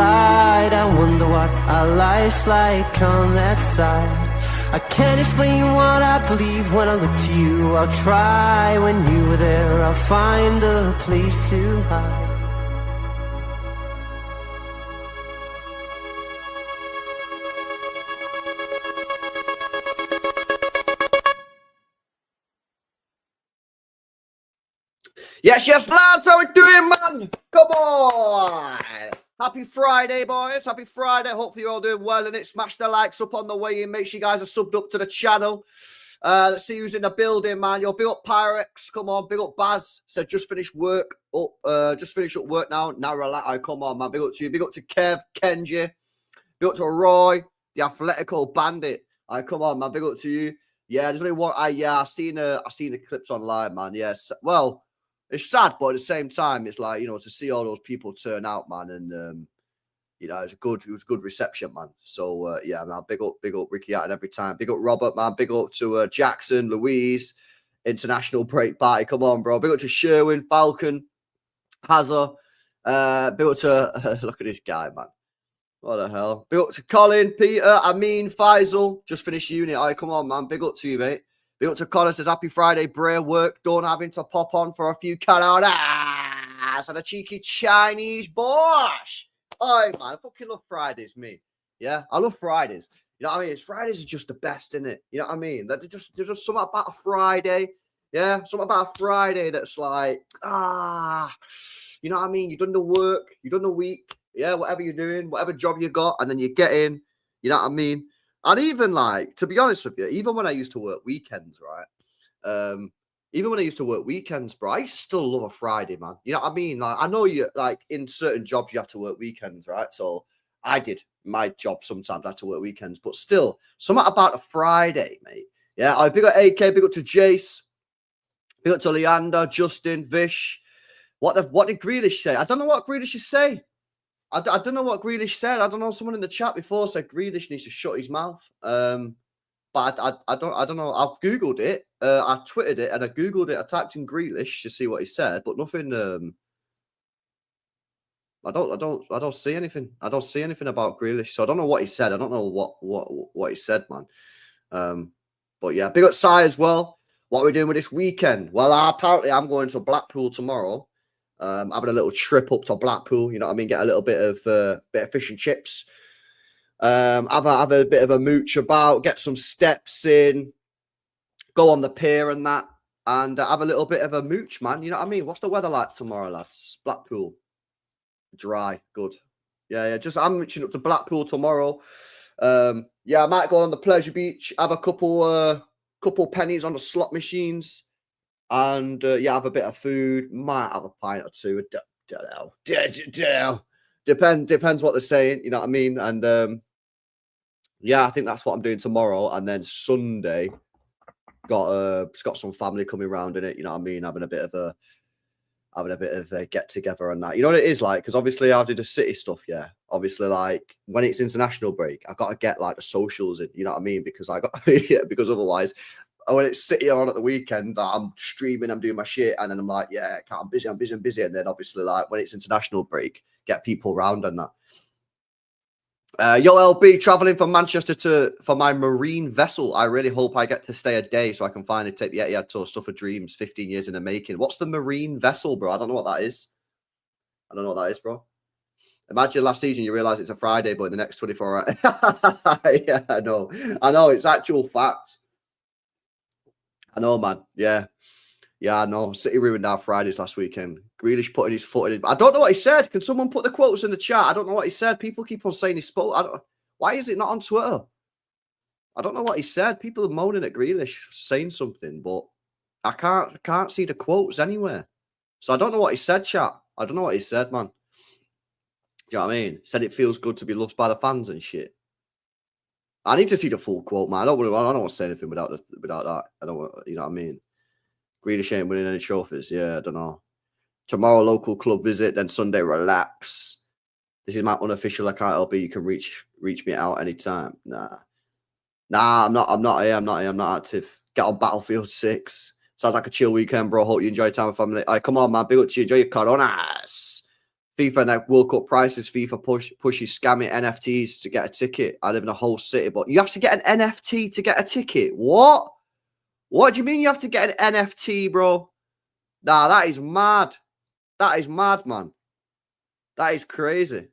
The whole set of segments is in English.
ride. I wonder what our life's like on that side. I can't explain what I believe when I look to you. I'll try when you were there. I'll find a place to hide. Yes, lads, how we doing, man? Come on! Happy Friday, boys. Happy Friday. Hopefully you're all doing well in it. Smash the likes up on the way in. Make sure you guys are subbed up to the channel. Let's see who's in the building, man. Yo, big up Pyrex. Come on, big up Baz. Said just finished work. Just finished up work now. Now relax. Come on, man. Big up to you. Big up to Kev, Kenji. Big up to Roy, the Athletical Bandit. Come on, man. Big up to you. Yeah, there's only one. I've seen the clips online, man. Yes. Well, it's sad, but at the same time, it's like, to see all those people turn out, man, and it was a good reception, man. So yeah, man, big up Ricky Hatton every time. Big up Robert, man. Big up to Jackson, Louise, International Break Party. Come on, bro. Big up to Sherwin, Falcon, Hazard. Big up to look at this guy, man. What the hell? Big up to Colin, Peter, Amin, Faisal. Just finished uni. All right, come on, man. Big up to you, mate. Big up to Colin, says happy Friday, Bray. Work done, having to pop on for a few calories and a cheeky Chinese bosh. Oh, man, I fucking love Fridays, me. Yeah, I love Fridays. You know what I mean? Fridays are just the best, isn't it? You know what I mean? There's just something about a Friday. Yeah, something about a Friday that's like, you know what I mean? You've done the work, you've done the week. Yeah, whatever you're doing, whatever job you got, and then you get in. You know what I mean? And even like, to be honest with you, even when I used to work weekends, right? Even when I used to work weekends, bro, I used to still love a Friday, man. You know what I mean? Like, I know you, like, in certain jobs you have to work weekends, right? So I did my job sometimes. I had to work weekends, but still, something about a Friday, mate. Yeah, I big up AK, big up to Jace, big up to Leander, Justin, Vish. What did Grealish say? I don't know what Grealish is saying. I don't know what Grealish said. I don't know. Someone in the chat before said Grealish needs to shut his mouth. But I don't know. I've Googled it. I Twittered it and I Googled it. I typed in Grealish to see what he said, but nothing. I don't see anything. I don't see anything about Grealish. So I don't know what he said. I don't know what he said, man. But yeah, big up Sai as well. What are we doing with this weekend? Well, apparently I'm going to Blackpool tomorrow. Having a little trip up to Blackpool, you know what I mean? Get a little bit of fish and chips. Have a bit of a mooch about, get some steps in, go on the pier and that, and have a little bit of a mooch, man. You know what I mean? What's the weather like tomorrow, lads? Blackpool, dry, good. Yeah. Just I'm mooching up to Blackpool tomorrow. Yeah, I might go on the pleasure beach, have a couple pennies on the slot machines. And yeah, have a bit of food. Might have a pint or two. Don't know. Depends what they're saying. You know what I mean? And yeah, I think that's what I'm doing tomorrow. And then Sunday, got some family coming around in it. You know what I mean? Having a bit of a get together and that. You know what it is like? Because obviously I do the city stuff. Yeah, obviously like when it's international break, I got to get like the socials in. You know what I mean? Because because otherwise. When it's City on at the weekend, I'm streaming, I'm doing my shit, and then I'm like, yeah, I'm busy. And then obviously, like, when it's international break, get people round and that. Yo, LB, traveling from Manchester for my marine vessel. I really hope I get to stay a day so I can finally take the Etihad tour. Stuff of dreams, 15 years in the making. What's the marine vessel, bro? I don't know what that is. Bro. Imagine last season you realise it's a Friday, but in the next 24 hours. Yeah, I know. It's actual facts. I know, man. Yeah, I know. City ruined our Fridays last weekend. Grealish putting his foot in. I don't know what he said. Can someone put the quotes in the chat? I don't know what he said. People keep on saying he spoke. Why is it not on Twitter? I don't know what he said. People are moaning at Grealish saying something, but I can't see the quotes anywhere. So I don't know what he said, chat. I don't know what he said, man. Do you know what I mean? Said it feels good to be loved by the fans and shit. I need to see the full quote, man. I don't want to say anything without that. I don't want, you know what I mean? Grealish ain't winning any trophies. Yeah, I don't know. Tomorrow, local club visit. Then Sunday, relax. This is my unofficial account. LB, you can reach me out anytime. Nah, I'm not active. Get on Battlefield 6. Sounds like a chill weekend, bro. Hope you enjoy time with family. All right, come on, man. Big up to you. Enjoy your coronas. FIFA and World Cup prices. FIFA pushes scammy NFTs to get a ticket. I live in a whole city, but you have to get an NFT to get a ticket. What? What do you mean you have to get an NFT, bro? Nah, that is mad. That is mad, man. That is crazy.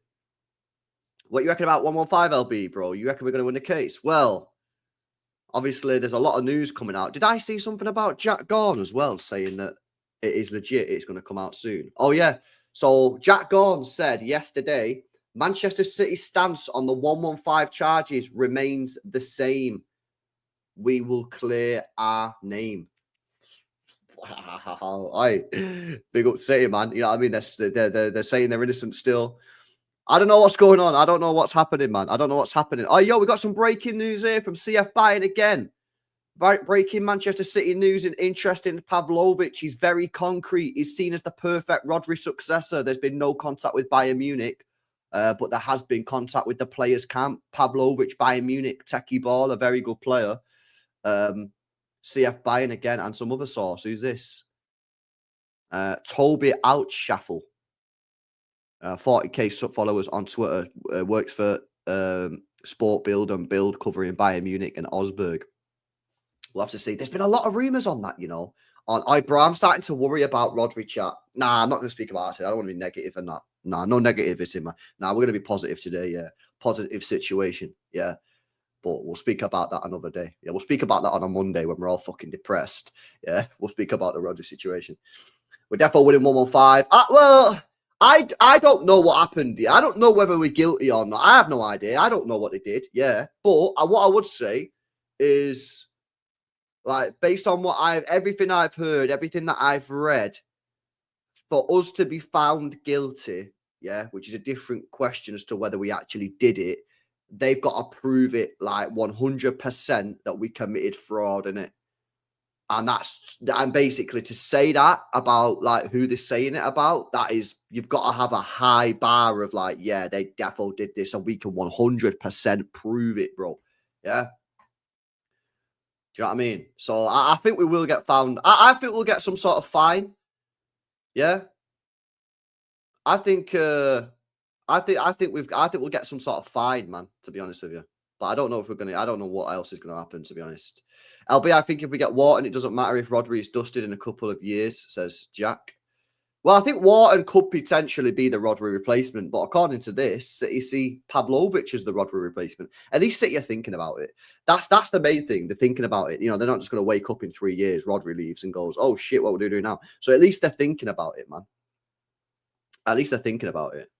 What you reckon about 115 LB, bro? You reckon we're going to win the case? Well, obviously, there's a lot of news coming out. Did I see something about Jack Gorn as well, saying that it is legit, it's going to come out soon? Oh, yeah. So, Jack Gorn said yesterday, Manchester City's stance on the 115 charges remains the same. We will clear our name. Wow. Big up City, man. You know what I mean? They're saying they're innocent still. I don't know what's going on. I don't know what's happening, man. I don't know what's happening. Oh, yo, we got some breaking news here from CF Bayern again. Breaking Manchester City news and interest in Pavlovic. He's very concrete. He's seen as the perfect Rodri successor. There's been no contact with Bayern Munich, but there has been contact with the players' camp. Pavlovic, Bayern Munich, techie ball, a very good player. CF Bayern again, and some other source. Who's this? Toby Altschaffel. 40k followers on Twitter. Works for Sport Build and Build, covering Bayern Munich and Osberg. We'll have to see. There's been a lot of rumours on that, you know. Bro, I'm starting to worry about Rodri chat. Nah, I'm not going to speak about it. I don't want to be negative and that. Nah, no negativism. Nah, we're going to be positive today, yeah. Positive situation, yeah. But we'll speak about that another day. Yeah, we'll speak about that on a Monday when we're all fucking depressed. Yeah, we'll speak about the Rodri situation. We're definitely winning 115. Well, I don't know what happened. I don't know whether we're guilty or not. I have no idea. I don't know what they did. Yeah, but what I would say is, like, based on everything I've heard, everything that I've read, for us to be found guilty, yeah, which is a different question as to whether we actually did it, they've got to prove it like 100% that we committed fraud in it. And basically to say that about like who they're saying it about, that is, you've got to have a high bar of like, yeah, they definitely did this and we can 100% prove it, bro. Yeah. Do you know what I mean? So I think we will get found. I think we'll get some sort of fine. Yeah. I think we'll get some sort of fine, man, to be honest with you. But I don't know if I don't know what else is gonna happen, to be honest. LB, I think if we get Wharton, it doesn't matter if Rodri is dusted in a couple of years, says Jack. Well, I think Wharton could potentially be the Rodri replacement, but according to this, City see Pavlovic as the Rodri replacement. At least City are thinking about it. That's the main thing. They're thinking about it. You know, they're not just going to wake up in 3 years, Rodri leaves and goes, oh shit, what do we do now? So at least they're thinking about it, man. At least they're thinking about it.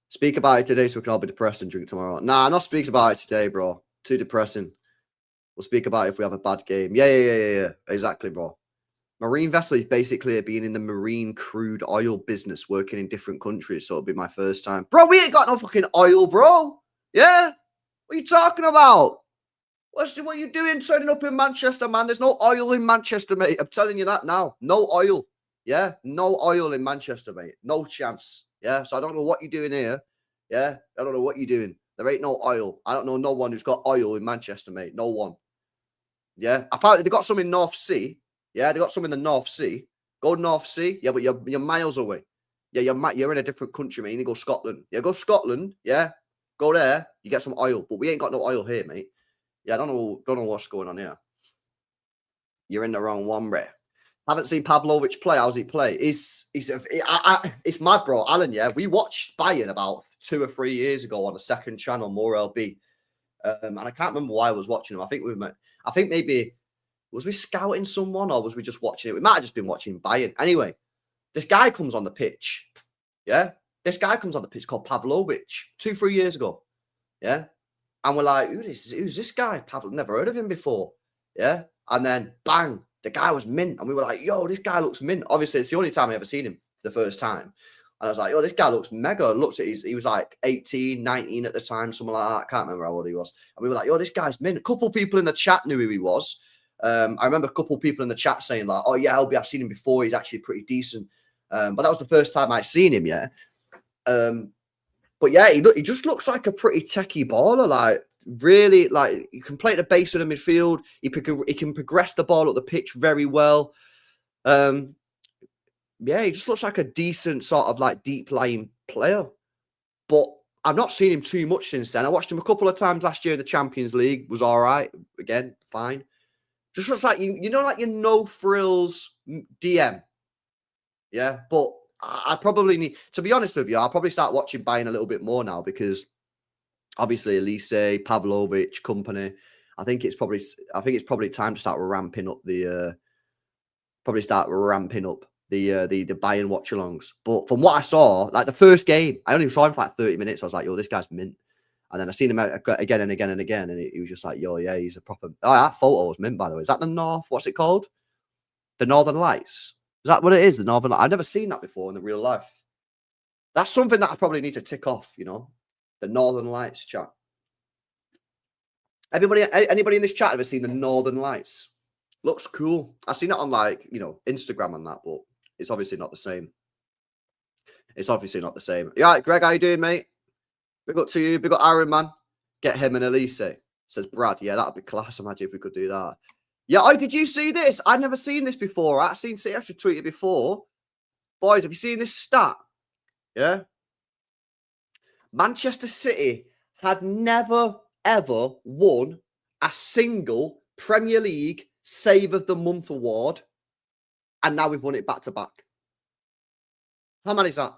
Speak about it today so we can all be depressed and drink tomorrow. Nah, I'm not speaking about it today, bro. Too depressing. We'll speak about it if we have a bad game. Yeah. Exactly, bro. Marine vessel is basically being in the marine crude oil business, working in different countries. So it'll be my first time. Bro, we ain't got no fucking oil, bro. Yeah? What are you talking about? What are you doing turning up in Manchester, man? There's no oil in Manchester, mate. I'm telling you that now. No oil. Yeah? No oil in Manchester, mate. No chance. Yeah? So I don't know what you're doing here. Yeah? I don't know what you're doing. There ain't no oil. I don't know no one who's got oil in Manchester, mate. No one. Yeah? Apparently, they got some in North Sea. Yeah, they got some in the North Sea. Go North Sea. Yeah, but you're miles away. Yeah, you're in a different country, mate. You need to go Scotland. Yeah, go Scotland. Yeah, go there. You get some oil. But we ain't got no oil here, mate. Yeah, I don't know what's going on here. You're in the wrong one, bro. Haven't seen Pavlovic play. How's he play? It's mad, bro. Alan, yeah, we watched Bayern about 2 or 3 years ago on a second channel, More LB. And I can't remember why I was watching him. I think maybe... Was we scouting someone or was we just watching it? We might have just been watching Bayern. Anyway, this guy comes on the pitch. Yeah? This guy comes on the pitch called Pavlovic 2-3 years ago. Yeah? And we're like, who's this guy? Never heard of him before. Yeah? And then, bang, the guy was mint. And we were like, yo, this guy looks mint. Obviously, it's the only time I ever seen him the first time. And I was like, yo, this guy looks mega. Looked at he was like 18, 19 at the time, something like that. I can't remember how old he was. And we were like, yo, this guy's mint. A couple people in the chat knew who he was. I remember a couple of people in the chat saying like, oh yeah, LB, I've seen him before. He's actually pretty decent. But that was the first time I'd seen him, yeah. But yeah, he just looks like a pretty techie baller. Like really, like you can play at the base of the midfield. He can progress the ball up the pitch very well. Yeah, he just looks like a decent sort of like deep lying player. But I've not seen him too much since then. I watched him a couple of times last year in the Champions League. Was all right. Again, fine. Just looks like you know, like your no frills DM. Yeah, but I probably need to be honest with you. I'll probably start watching Bayern a little bit more now because obviously Elise, Pavlovic, company. I think it's probably time to start ramping up the Bayern watch-alongs. But from what I saw, like the first game, I only saw him for like 30 minutes. I was like, yo, this guy's mint. And then I seen him again and again and again, and he was just like, yo, yeah, he's a proper. Oh, that photo was mint, by the way. Is that the North? What's it called? The Northern Lights. Is that what it is? The Northern Lights. I've never seen that before in the real life. That's something that I probably need to tick off, you know, the Northern Lights chat. Anybody in this chat ever seen the Northern Lights? Looks cool. I've seen it on like, you know, Instagram and that, but it's obviously not the same. It's obviously not the same. You all right, Greg, how you doing, mate? Big up to you. Big up Iron Man. Get him and Elise, says Brad. Yeah, that'd be class. Imagine if we could do that. Yeah, oh, did you see this? I'd never seen this before. I've seen City actually tweeted before. Boys, have you seen this stat? Yeah. Manchester City had never, ever won a single Premier League Save of the Month award. And now we've won it back to back. How many is that?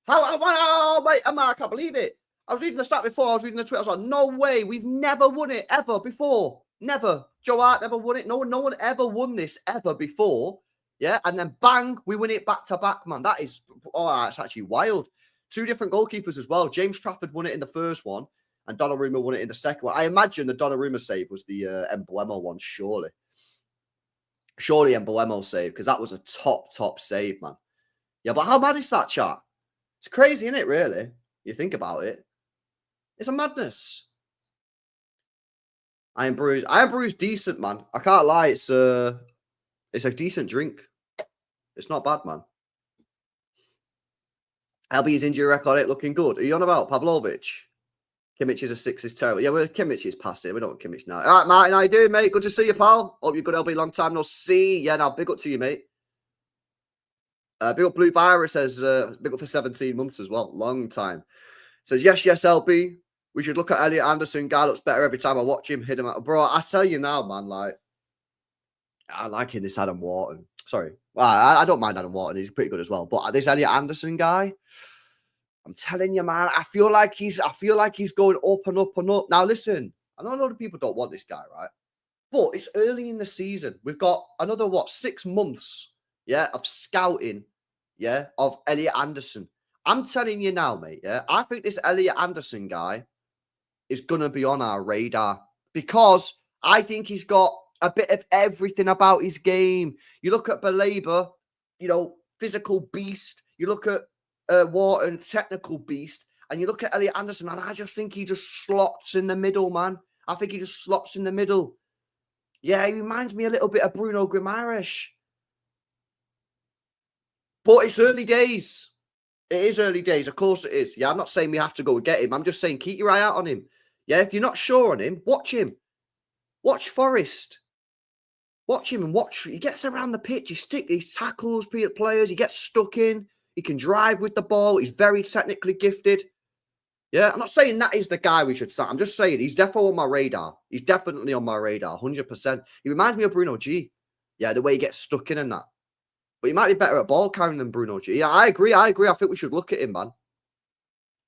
Wait, I can't believe it. I was reading the stat before. I was reading the tweet. I was like, no way. We've never won it ever before. Never. Joe Hart never won it. No one ever won this ever before. Yeah. And then bang, we win it back to back, man. That is, it's actually wild. Two different goalkeepers as well. James Trafford won it in the first one, and Donnarumma won it in the second one. I imagine the Donnarumma save was the Embuemo one, surely. Surely Embuemo save, because that was a top save, man. Yeah, but how mad is that, chat? It's crazy, isn't it, really? You think about it. It's a madness. Iron Brew's decent, man. I can't lie. It's a decent drink. It's not bad, man. LB's injury record looking good. Are you on about Pavlovic? Kimmich is a 6 is terrible. Yeah, well, Kimmich is past it. We don't want Kimmich now. All right, Martin, how you doing, mate? Good to see you, pal. Hope you're good, LB. Long time no see. Yeah, now big up to you, mate. Big up Blue Virus says, big up for 17 months as well. Long time. Says, yes, LB. We should look at Elliot Anderson. Guy looks better every time I watch him. Hit him out. Bro, I tell you now, man, like, I like this Adam Wharton. Sorry. Well, I don't mind Adam Wharton. He's pretty good as well. But this Elliot Anderson guy, I'm telling you, man, I feel like he's going up and up and up. Now, listen, I know a lot of people don't want this guy, right? But it's early in the season. We've got another, 6 months, of scouting, of Elliot Anderson. I'm telling you now, mate, I think this Elliot Anderson guy is going to be on our radar because I think he's got a bit of everything about his game. You look at Baleba, physical beast. You look at Wharton, technical beast. And you look at Elliot Anderson, and I just think he just slots in the middle, man. I think he just slots in the middle. Yeah, he reminds me a little bit of Bruno Guimaraes. But it's early days. It is early days. Of course it is. Yeah, I'm not saying we have to go and get him. I'm just saying keep your eye out on him. Yeah, if you're not sure on him, watch him. Watch Forest. Watch him and watch. He gets around the pitch. He tackles players. He gets stuck in. He can drive with the ball. He's very technically gifted. Yeah, I'm not saying that is the guy we should start. I'm just saying he's definitely on my radar. He's definitely on my radar, 100%. He reminds me of Bruno G. Yeah, the way he gets stuck in and that. But he might be better at ball carrying than Bruno G. Yeah, I agree. I think we should look at him, man.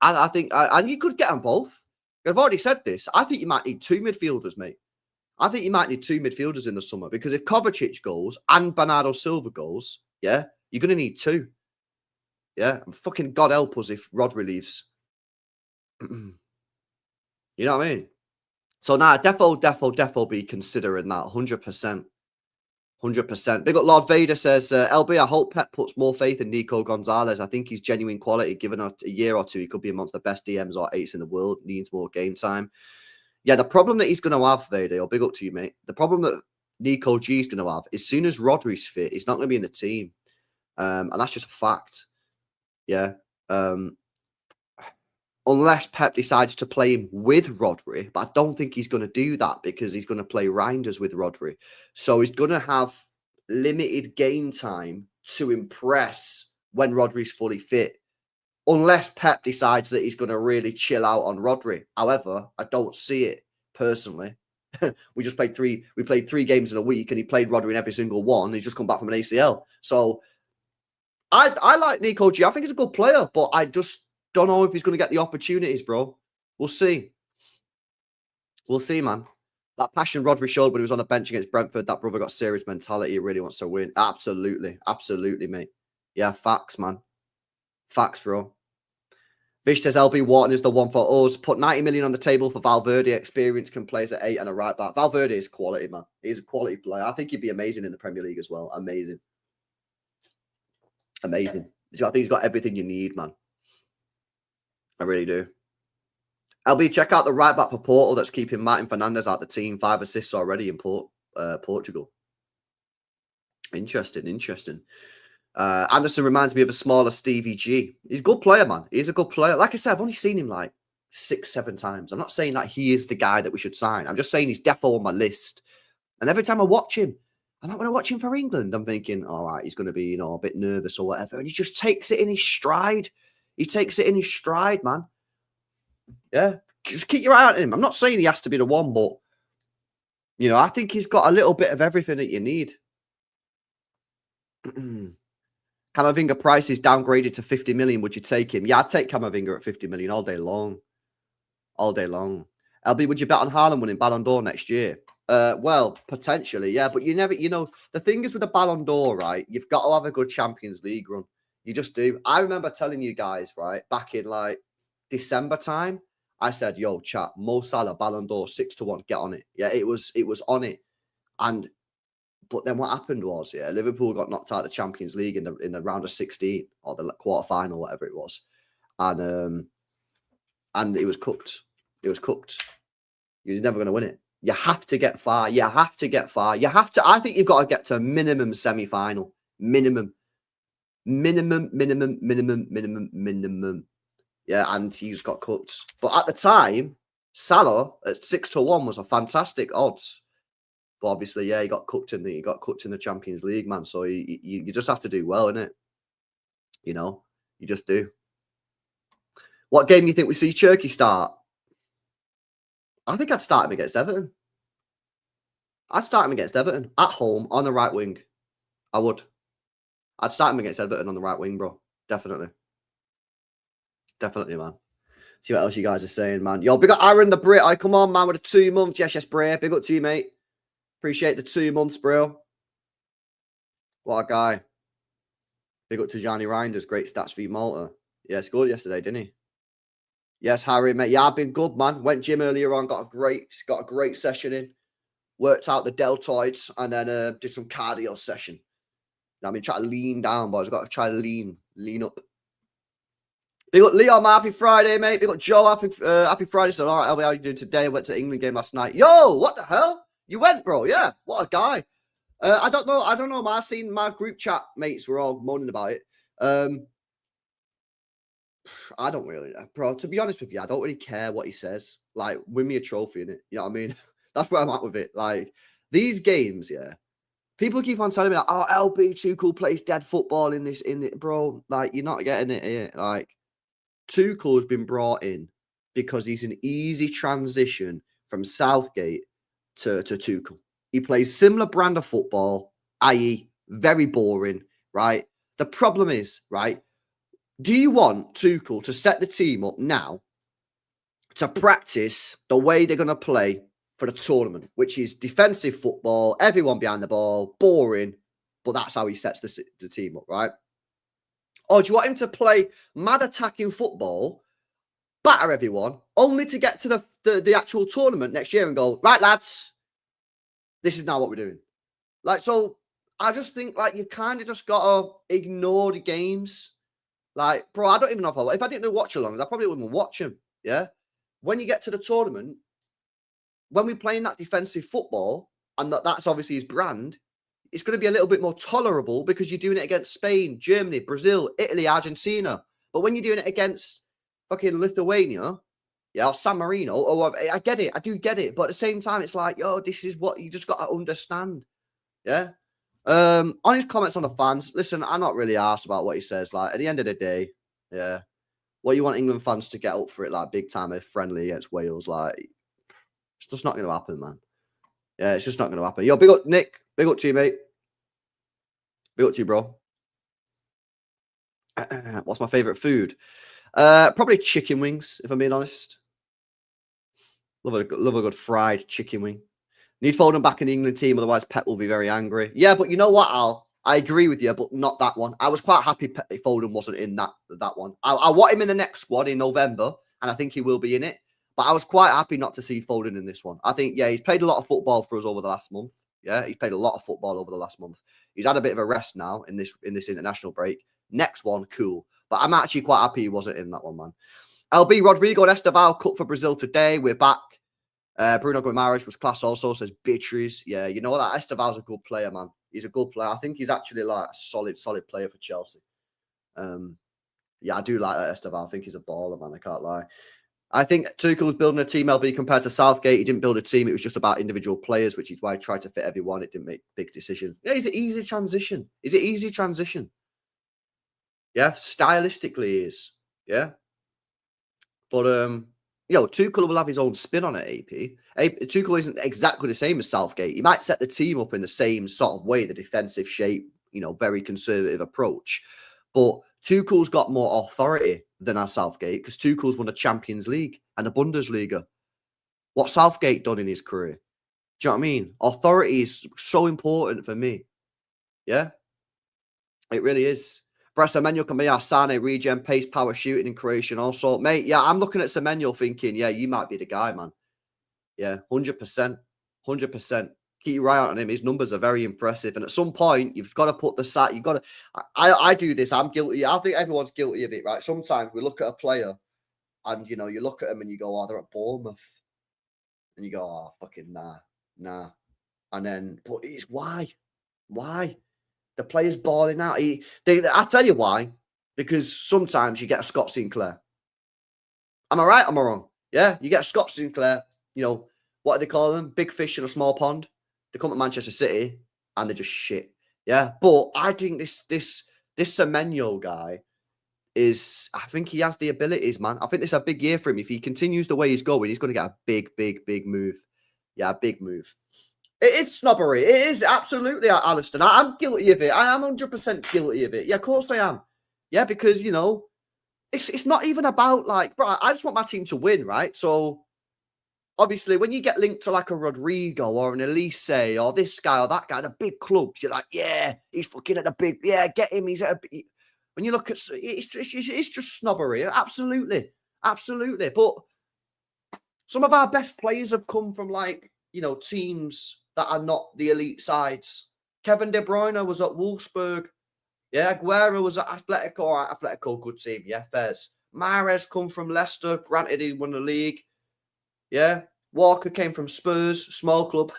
I think, and you could get them both. I've already said this. I think you might need 2 midfielders, mate. I think you might need 2 midfielders in the summer because if Kovacic goes and Bernardo Silva goes, you're going to need 2. Yeah, and fucking God help us if Rodri leaves. You know what I mean? So now, defo be considering that 100%. 100%. Big up Lord Vader says, LB, I hope Pep puts more faith in Nico Gonzalez. I think he's genuine quality. Given a year or two, he could be amongst the best DMs or 8s in the world. Needs more game time. Yeah, the problem that he's going to have, Vader, or big up to you, mate. The problem that Nico G is going to have, as soon as Rodri's fit, he's not going to be in the team. And that's just a fact. Yeah. Unless Pep decides to play him with Rodri, but I don't think he's going to do that because he's going to play Reinders with Rodri. So he's going to have limited game time to impress when Rodri's fully fit. Unless Pep decides that he's going to really chill out on Rodri. However, I don't see it personally. We played 3 games in a week and he played Rodri in every single one. He's just come back from an ACL. So I like Nico G. I think he's a good player, but I just don't know if he's going to get the opportunities, bro. We'll see. We'll see, man. That passion Rodri showed when he was on the bench against Brentford, that brother got serious mentality. He really wants to win. Absolutely. Absolutely, mate. Yeah, facts, man. Facts, bro. Vish says LB Wharton is the one for us. Put 90 million on the table for Valverde. Experience can play at 8 and a right back. Valverde is quality, man. He's a quality player. I think he'd be amazing in the Premier League as well. Amazing. Amazing. I think he's got everything you need, man. I really do. LB, check out the right back for Porto that's keeping Martin Fernandes out the team. 5 assists already in Portugal. Interesting. Anderson reminds me of a smaller Stevie G. He's a good player, man. He's a good player. Like I said, I've only seen him like 6-7 times. I'm not saying that he is the guy that we should sign. I'm just saying he's definitely on my list. And every time I watch him, and when I watch him for England, I'm thinking, all right, he's going to be, a bit nervous or whatever. And he just takes it in his stride. He takes it in his stride, man. Yeah. Just keep your eye on him. I'm not saying he has to be the one, but, I think he's got a little bit of everything that you need. Camavinga price is downgraded to 50 million. Would you take him? Yeah, I'd take Camavinga at 50 million all day long. All day long. LB, would you bet on Haaland winning Ballon d'Or next year? Well, potentially, yeah. But you never, the thing is with the Ballon d'Or, right? You've got to have a good Champions League run. You just do. I remember telling you guys, right, back in like December time, I said, yo, chat, Mo Salah, Ballon d'Or, 6-1, get on it. Yeah, it was on it. But then what happened was, Liverpool got knocked out of the Champions League in the round of 16 or the quarterfinal, whatever it was, and it was cooked. It was cooked. You're never going to win it. You have to get far. You have to get far. You have to. I think you've got to get to a minimum semi-final. Minimum. Yeah, and he just got cooked. But at the time, Salah at 6-1 was a fantastic odds. But obviously, he got cooked in the Champions League, man. So you just have to do well, innit? You just do. What game do you think we see Cherky start? I think I'd start him against Everton. I'd start him against Everton at home on the right wing. I would. I'd start him against Everton on the right wing, bro. Definitely. Definitely, man. See what else you guys are saying, man. Yo, big up Aaron the Brit. Come on, man, with the 2 months. Yes, Bray. Big up to you, mate. Appreciate the 2 months, bro. What a guy. Big up to Johnny Reinders. Great stats for Malta. Yeah, scored yesterday, didn't he? Yes, Harry, mate. Yeah, I've been good, man. Went gym earlier on. Got a great session in. Worked out the deltoids and then did some cardio session. I've been trying to lean down, boys. I've got to try to lean up. Big up Leon, happy Friday, mate. Big up Joe, happy Friday. So, all right, how are you doing today? I went to England game last night. Yo, what the hell? You went, bro? Yeah, what a guy. I don't know. I seen my group chat mates were all moaning about it. I don't really, bro. To be honest with you, I don't really care what he says. Like, win me a trophy in it. You know what I mean? That's where I'm at with it. Like, these games, yeah. People keep on telling me, like, oh, LB Tuchel plays dead football in it, bro. Like, you're not getting it here. Like, Tuchel has been brought in because he's an easy transition from Southgate to Tuchel. He plays similar brand of football, i.e., very boring, right? The problem is, right, do you want Tuchel to set the team up now to practice the way they're going to play for the tournament, which is defensive football, everyone behind the ball, boring, but that's how he sets the team up, right? Or do you want him to play mad attacking football, batter everyone, only to get to the actual tournament next year and go, right, lads, this is now what we're doing. Like, so I just think, like, you've kind of just got to ignore the games. Like, bro, I don't even know if I didn't watch alongs, I probably wouldn't watch them, yeah? When you get to the tournament, when we're playing that defensive football, and that's obviously his brand, it's going to be a little bit more tolerable because you're doing it against Spain, Germany, Brazil, Italy, Argentina. But when you're doing it against fucking Lithuania, yeah, or San Marino, or I get it, I do get it. But at the same time, it's like, yo, this is what you just got to understand. Yeah. On his comments on the fans, listen, I'm not really asked about what he says. Like, at the end of the day, yeah, what you want England fans to get up for it, like, big time, friendly against Wales, like, it's just not going to happen, man. Yeah, it's just not going to happen. Yo, big up, Nick. Big up to you, mate. Big up to you, bro. What's my favourite food? Probably chicken wings, if I'm being honest. Love a good fried chicken wing. Need Foden back in the England team, otherwise Pep will be very angry. Yeah, but you know what, Al? I agree with you, but not that one. I was quite happy Foden wasn't in that one. I want him in the next squad in November, and I think he will be in it. But I was quite happy not to see Foden in this one. I think, yeah, he's played a lot of football for us over the last month. Yeah, he's played a lot of football over the last month. He's had a bit of a rest now in this international break. Next one, cool. But I'm actually quite happy he wasn't in that one, man. LB, Rodrigo and Esteval cut for Brazil today. We're back. Bruno Guimaraes was class also, says Beatriz. Yeah, you know what? That Esteval's a good player, man. He's a good player. I think he's actually like a solid player for Chelsea. Yeah, I do like that Esteval. I think he's a baller, man. I can't lie. I think Tuchel's building a team, LB, compared to Southgate. He didn't build a team. It was just about individual players, which is why he tried to fit everyone. It didn't make big decisions. Yeah, it's an easy transition. Is it easy transition? Yeah, stylistically he is. Yeah. But, Tuchel will have his own spin on it, AP. Tuchel isn't exactly the same as Southgate. He might set the team up in the same sort of way, the defensive shape, very conservative approach. But Tuchel's got more authority than our Southgate because Tuchel's won a Champions League and a Bundesliga. What Southgate done in his career? Do you know what I mean? Authority is so important for me. Yeah? It really is. Semenyo can be our Sane regen, pace, power, shooting in Croatian also. Mate, yeah, I'm looking at Semenyo thinking, yeah, you might be the guy, man. Yeah, 100%. 100%. Keep your eye out on him. His numbers are very impressive. And at some point, you've got to put the sat. You've got to. I do this. I'm guilty. I think everyone's guilty of it, right? Sometimes we look at a player and, you look at them and you go, oh, they're at Bournemouth. And you go, oh, fucking nah. And then, but it's why? Why? The player's balling out. I tell you why. Because sometimes you get a Scott Sinclair. Am I right or am I wrong? Yeah, you get a Scott Sinclair. What do they call them? Big fish in a small pond. They come to Manchester City and they're just shit. Yeah, but I think this Semenyo guy I think he has the abilities, man. I think this is a big year for him. If he continues the way he's going, he's going to get a big move. Yeah, a big move. It is snobbery. It is absolutely, Alistair. I'm guilty of it. I am 100% guilty of it. Yeah, of course I am. Yeah, because, it's not even about like, bro, I just want my team to win, right? So, obviously, when you get linked to like a Rodrigo or an Elise or this guy or that guy, the big clubs, you're like, yeah, he's fucking at the big, yeah, get him. He's at a, when you look at, it's just snobbery. Absolutely. But some of our best players have come from like, teams that are not the elite sides. Kevin De Bruyne was at Wolfsburg. Yeah, Aguero was at Atletico, good team. Yeah, fairs. Mahrez come from Leicester. Granted, he won the league. Yeah. Walker came from Spurs, small club.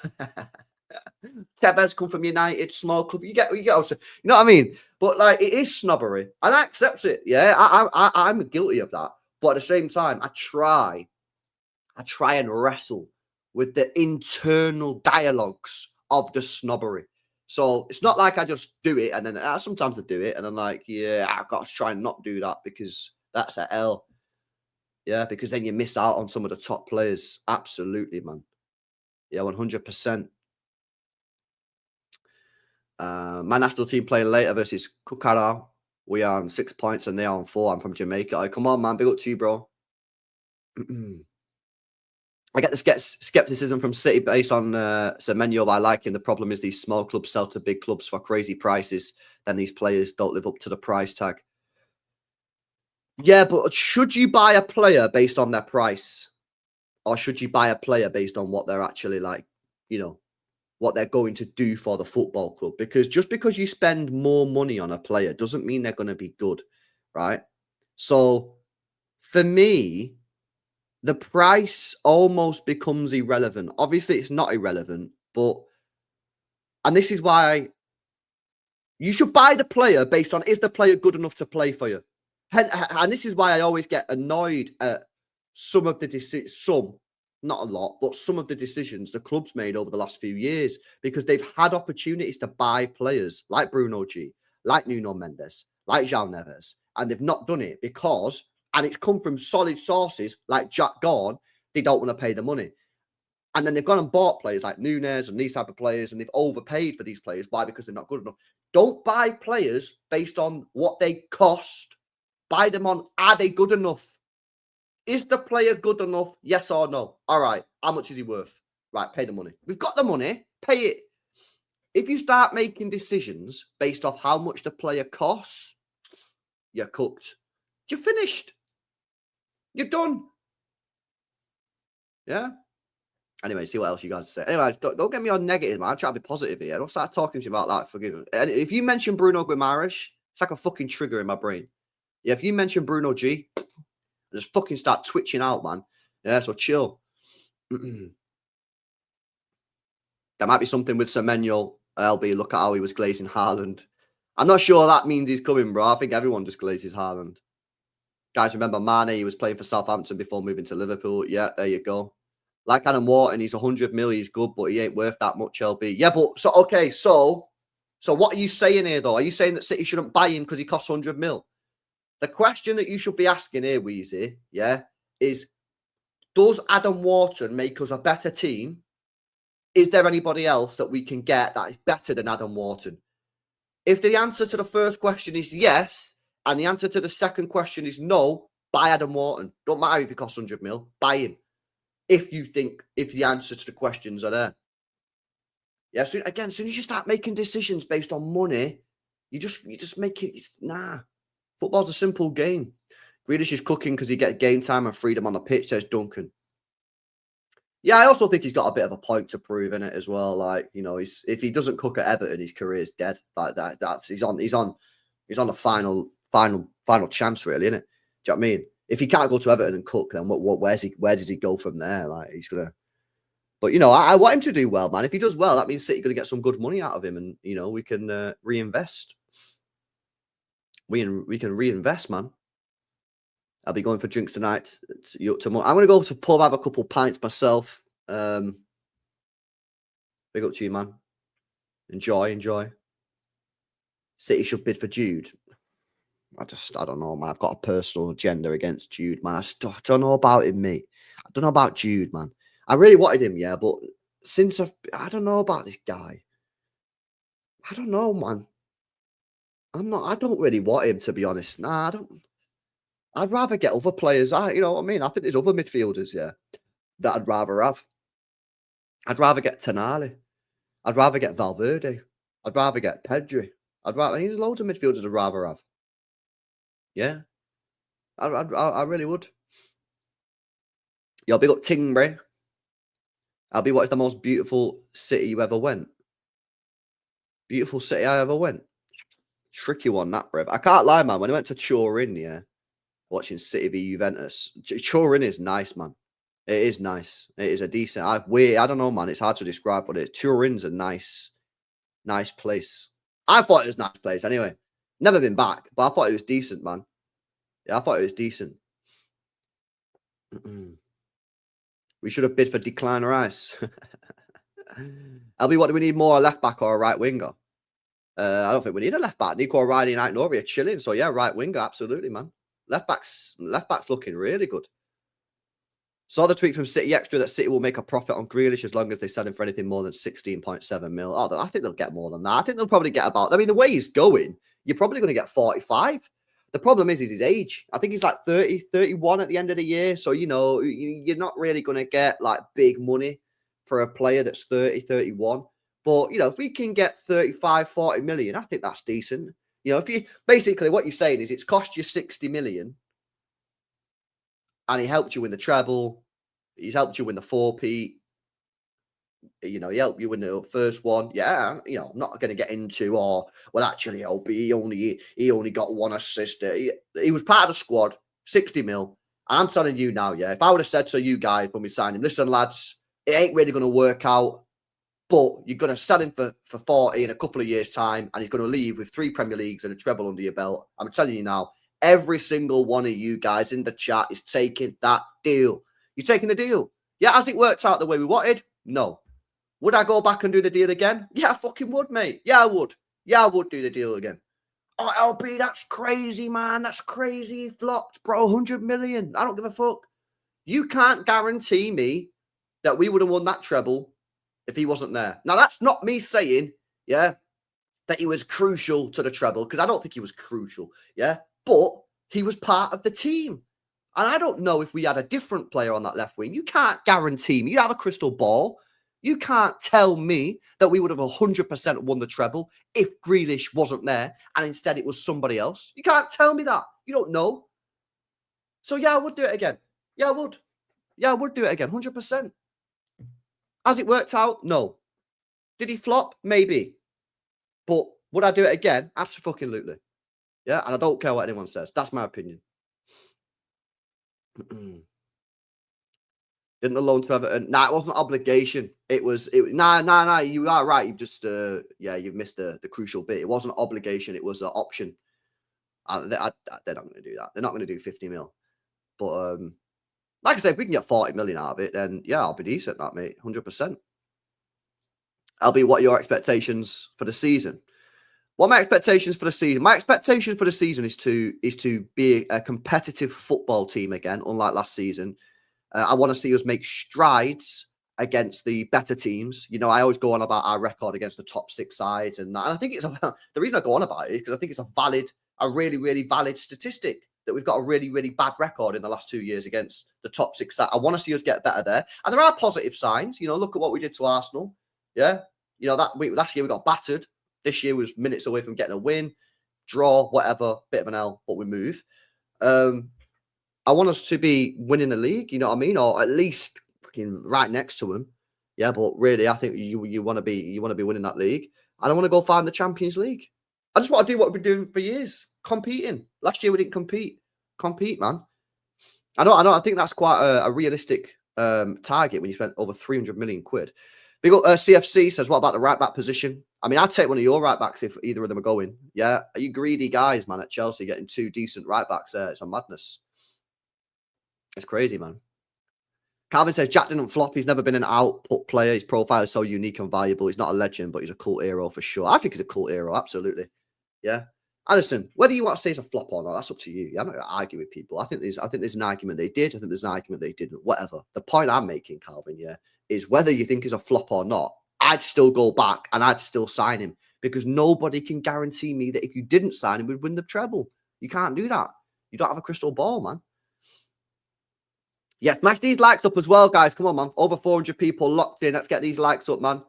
Tevez come from United, small club. You get also, you know what I mean? But like, it is snobbery, and I accept it. Yeah, I'm guilty of that. But at the same time, I try and wrestle with the internal dialogues of the snobbery. So it's not like I just do it and then sometimes I do it and I'm like, yeah, I've got to try and not do that because that's a L. Yeah, because then you miss out on some of the top players. Absolutely, man. Yeah, 100%. My national team playing later versus Karl. We are on 6 points and they are on 4. I'm from Jamaica. Oh, come on, man. Big up to you, bro. I get the skepticism from City based on Semenyo. I like him. The problem is these small clubs sell to big clubs for crazy prices. Then these players don't live up to the price tag. Yeah, but should you buy a player based on their price? Or should you buy a player based on what they're actually like, what they're going to do for the football club? Because just because you spend more money on a player doesn't mean they're going to be good, right? So for me, the price almost becomes irrelevant. Obviously, it's not irrelevant, and this is why you should buy the player based on, is the player good enough to play for you? And this is why I always get annoyed at some of the not a lot, but some of the decisions the club's made over the last few years, because they've had opportunities to buy players like Bruno G, like Nuno Mendes, like João Neves, and they've not done it because, and it's come from solid sources like Jack Gorn, they don't want to pay the money. And then they've gone and bought players like Nunes and these type of players, and they've overpaid for these players. Why? Because they're not good enough. Don't buy players based on what they cost. Buy them on, are they good enough? Is the player good enough? Yes or no? All right. How much is he worth? Right. Pay the money. We've got the money. Pay it. If you start making decisions based off how much the player costs, you're cooked. You're finished. You're done. Yeah. Anyway, see what else you guys say. Anyway, don't get me on negative, man. I'm trying to be positive here. Don't start talking to me about that. Forgive me. And if you mention Bruno Guimaraes, it's like a fucking trigger in my brain. Yeah, if you mention Bruno G, I just fucking start twitching out, man. Yeah, so chill. There might be something with Semenyo. LB, look at how he was glazing Haaland. I'm not sure that means he's coming, bro. I think everyone just glazes Haaland. Guys, remember Mane, he was playing for Southampton before moving to Liverpool. Yeah, there you go. Like Adam Wharton, he's 100 mil, he's good, but he ain't worth that much, LB. Yeah, but, so, okay, so what are you saying here, though? Are you saying that City shouldn't buy him because he costs 100 mil? The question that you should be asking here, Weezy, yeah, is does Adam Wharton make us a better team? Is there anybody else that we can get that is better than Adam Wharton? If the answer to the first question is yes, and the answer to the second question is no, buy Adam Wharton. Don't matter if he costs 100 mil, buy him. If the answer to the questions are there. Yeah, so again, as soon as you start making decisions based on money, you just make it, nah. Football's a simple game. Grealish is cooking because he gets game time and freedom on the pitch, says Duncan. Yeah, I also think he's got a bit of a point to prove in it as well. Like, you know, if he doesn't cook at Everton, his career's dead. Like that's he's on the final chance, really, isn't it? Do you know what I mean? If he can't go to Everton and cook, then where does he go from there? Like he's gonna. But you know, I want him to do well, man. If he does well, that means City's gonna get some good money out of him, and you know, we can reinvest. We can reinvest, man. I'll be going for drinks tonight. Tomorrow. I'm going to go to pub, have a couple pints myself. Big up to you, man. Enjoy. City should bid for Jude. I don't know, man. I've got a personal agenda against Jude, man. I don't know about him, mate. I don't know about Jude, man. I really wanted him, yeah, but since I don't know about this guy. I don't know, man. I don't really want him, to be honest. Nah, I don't. I'd rather get other players. You know what I mean? I think there's other midfielders, yeah, that I'd rather have. I'd rather get Tonali. I'd rather get Valverde. I'd rather get Pedri. There's loads of midfielders I'd rather have. Yeah. I really would. Yo, big up Tingray. Albie, what is the most beautiful city you ever went? Beautiful city I ever went? Tricky one, that, bruv. I can't lie, man. When I went to Turin, yeah, watching City v Juventus, Turin is nice, man. It is nice. It is a decent. I don't know, man. It's hard to describe, but Turin's a nice place. I thought it was a nice place anyway. Never been back, but I thought it was decent, man. Yeah, I thought it was decent. We should have bid for Declan Rice. LB, what do we need more? A left back or a right winger? I don't think we need a left back. Nico O'Reilly and Ike Nori are chilling. So yeah, right winger, absolutely, man. Left back's looking really good. Saw the tweet from City Extra that City will make a profit on Grealish as long as they sell him for anything more than 16.7 mil. Oh, I think they'll get more than that. I think they'll probably get about. I mean, the way he's going, you're probably going to get 45. The problem is his age. I think he's like 30, 31 at the end of the year. So, you know, you're not really going to get like big money for a player that's 30, 31. But, you know, if we can get 35, 40 million, I think that's decent. You know, if you basically what you're saying is it's cost you 60 million and he helped you win the treble. He's helped you win the 4P. You know, he helped you win the first one. Yeah, you know, I'm not going to get into, well, actually, he only got one assist. He was part of the squad, 60 mil. I'm telling you now, yeah, if I would have said to you guys when we signed him, listen, lads, it ain't really going to work out, but you're going to sell him for 40 in a couple of years' time, and he's going to leave with 3 Premier Leagues and a treble under your belt. I'm telling you now, every single one of you guys in the chat is taking that deal. You're taking the deal. Yeah, has it worked out the way we wanted? No. Would I go back and do the deal again? Yeah, I fucking would, mate. Yeah, I would. Yeah, I would do the deal again. Oh, LB, that's crazy, man. That's crazy. He flopped, bro. 100 million. I don't give a fuck. You can't guarantee me that we would have won that treble if he wasn't there. Now, that's not me saying, yeah, that he was crucial to the treble, because I don't think he was crucial, yeah? But he was part of the team. And I don't know if we had a different player on that left wing. You can't guarantee me. You have a crystal ball. You can't tell me that we would have 100% won the treble if Grealish wasn't there and instead it was somebody else. You can't tell me that. You don't know. So, yeah, I would do it again. Yeah, I would. Yeah, I would do it again, 100%. Has it worked out? No. Did he flop? Maybe. But would I do it again? Absolutely. Yeah, and I don't care what anyone says. That's my opinion. Didn't the loan to Everton? Nah, it wasn't obligation. Nah. You are right. You've just you've missed the crucial bit. It wasn't obligation. It was an option. They're not going to do that. They're not going to do 50 mil. But like I said, if we can get 40 million out of it, then yeah, I'll be decent, that mate, 100%. LB, what are your expectations for the season? What are my expectations for the season? My expectation for the season is to be a competitive football team again, unlike last season. I want to see us make strides against the better teams. You know, I always go on about our record against the top 6 sides, and I think it's the reason I go on about it is because I think it's a really, really valid statistic that we've got a really, really bad record in the last 2 years against the top 6 sides. I want to see us get better there, and there are positive signs. You know, look at what we did to Arsenal. Yeah, you know last year we got battered. This year was minutes away from getting a win, draw, whatever, bit of an L, but we move. I want us to be winning the league, you know what I mean, or at least fucking right next to them. Yeah, but really, I think you want to be winning that league. And I want to go find the Champions League. I just want to do what we've been doing for years, competing. Last year we didn't compete, man. I think that's quite a realistic target when you spent over 300 million quid. Big up, CFC says, what about the right back position? I mean, I'd take one of your right backs if either of them are going. Yeah, are you greedy guys, man, at Chelsea getting 2 decent right backs there? It's a madness. It's crazy, man. Calvin says, Jack didn't flop. He's never been an output player. His profile is so unique and valuable. He's not a legend, but he's a cult hero for sure. I think he's a cult hero, absolutely. Yeah. And listen, whether you want to say it's a flop or not, that's up to you. I'm not going to argue with people. I think there's an argument they did. I think there's an argument they didn't. Whatever. The point I'm making, Calvin, yeah, is whether you think he's a flop or not, I'd still go back and I'd still sign him because nobody can guarantee me that if you didn't sign him, we'd win the treble. You can't do that. You don't have a crystal ball, man. Yeah, smash these likes up as well, guys. Come on, man. Over 400 people locked in. Let's get these likes up, man.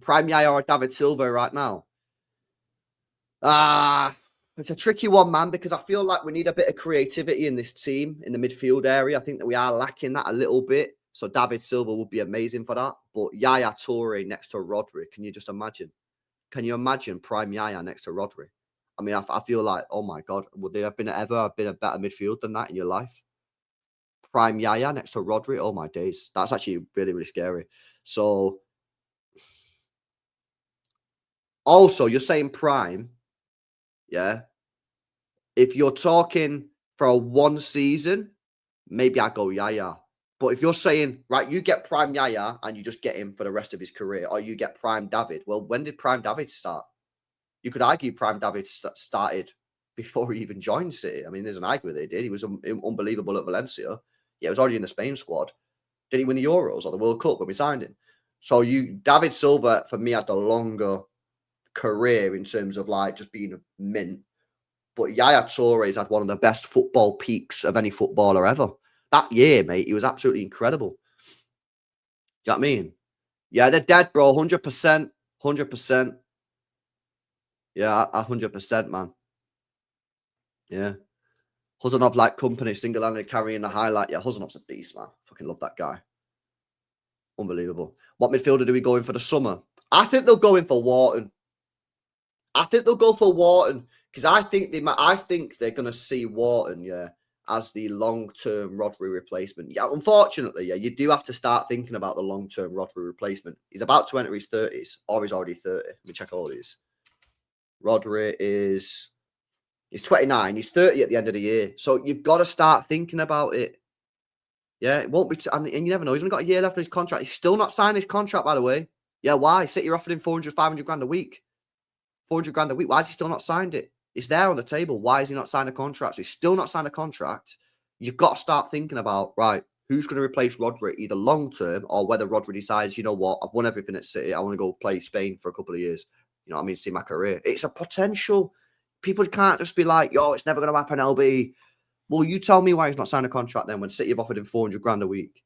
Prime Yaya or David Silva right now. It's a tricky one, man, because I feel like we need a bit of creativity in this team in the midfield area. I think that we are lacking that a little bit. So David Silva would be amazing for that. But Yaya Toure next to Rodri, can you just imagine? Can you imagine Prime Yaya next to Rodri? I mean, I feel like, oh my God, would there have been ever been a better midfield than that in your life? Prime Yaya next to Rodri. Oh my days. That's actually really, really scary. So also you're saying prime. Yeah. If you're talking for a 1 season, maybe I go Yaya. But if you're saying, right, you get prime Yaya and you just get him for the rest of his career, or you get prime David. Well, when did prime David start? You could argue prime David started before he even joined City. I mean, there's an argument they did. He was unbelievable at Valencia. Yeah, he was already in the Spain squad. Did he win the Euros or the World Cup when we signed him? So David Silva, for me, had the longer career in terms of like just being a mint. But Yaya Toure's had one of the best football peaks of any footballer ever. That year, mate, he was absolutely incredible. Do you know what I mean? Yeah, they're dead, bro. 100%. 100%. Yeah, 100%, man. Yeah. Huzanov like company, single-handedly carrying the highlight. Yeah, Huzanov's a beast, man. Fucking love that guy. Unbelievable. What midfielder do we go in for the summer? I think they'll go in for Wharton. I think they'll go for Wharton because I think they're going to see Wharton, yeah, as the long-term Rodri replacement. Yeah, unfortunately, yeah, you do have to start thinking about the long-term Rodri replacement. He's about to enter his 30s, or he's already 30. Let me check all these. Rodri he's 29. He's 30 at the end of the year. So you've got to start thinking about it. Yeah, it won't be. And you never know. He's only got a year left on his contract. He's still not signed his contract, by the way. Yeah, why? City offered him 400, 500 grand a week. 400 grand a week. Why has he still not signed it? It's there on the table. Why has he not signed a contract? So he's still not signed a contract. You've got to start thinking about, right, who's going to replace Rodri either long term or whether Rodri decides, you know what, I've won everything at City. I want to go play Spain for a couple of years. You know what I mean? See my career. It's a potential. People can't just be like, yo, it's never going to happen, LB. Well, you tell me why he's not signed a contract then when City have offered him 400 grand a week.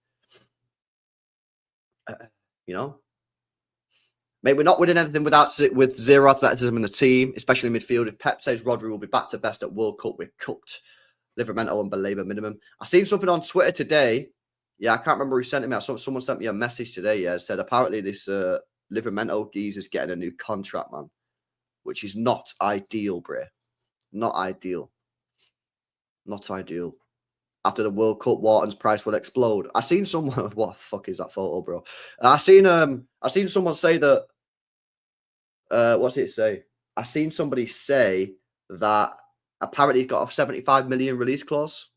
You know? Mate, we're not winning anything with zero athleticism in the team, especially in midfield. If Pep says Rodri will be back to best at World Cup, we're cooked. Livermento and Belabor minimum. I seen something on Twitter today. Yeah, I can't remember who sent it me. Someone sent me a message today. Yeah, said apparently this Livermento geezer's getting a new contract, man, which is not ideal, bro. Not ideal. Not ideal. After the World Cup, Wharton's price will explode. I seen someone. What the fuck is that photo, bro? I seen someone say that. What's it say? I seen somebody say that apparently he's got a 75 million release clause.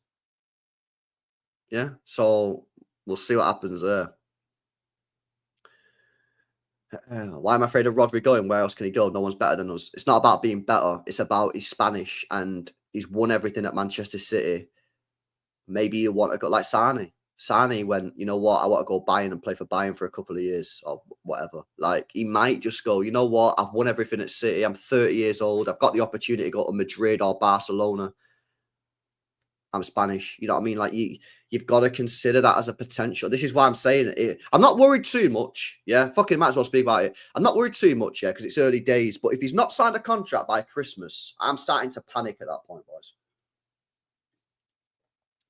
Yeah, so we'll see what happens there. Why am I afraid of Rodri going? Where else can he go? No one's better than us. It's not about being better. It's about he's Spanish and he's won everything at Manchester City. Maybe you want to go like Sane. Sane went, you know what, I want to go Bayern and play for Bayern for a couple of years or whatever. Like, he might just go, you know what, I've won everything at City. I'm 30 years old. I've got the opportunity to go to Madrid or Barcelona. I'm Spanish. You know what I mean? Like, you've got to consider that as a potential. This is why I'm saying it. I'm not worried too much. Yeah, fucking might as well speak about it. I'm not worried too much, yeah, because it's early days. But if he's not signed a contract by Christmas, I'm starting to panic at that point, boys.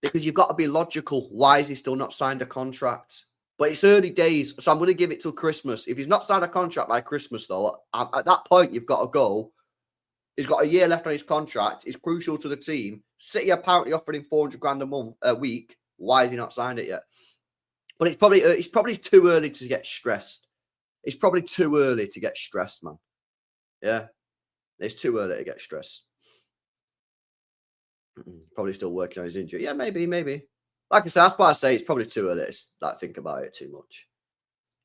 Because you've got to be logical. Why is he still not signed a contract? But it's early days, so I'm going to give it till Christmas. If he's not signed a contract by Christmas, though, at that point, you've got to go. He's got a year left on his contract. It's crucial to the team. City apparently offered him 400 grand a week. Why has he not signed it yet? But it's probably too early to get stressed. It's probably too early to get stressed, man. Yeah, it's too early to get stressed. Probably still working on his injury. Yeah, maybe. Like I said, that's why I say it's probably too early to like, think about it too much.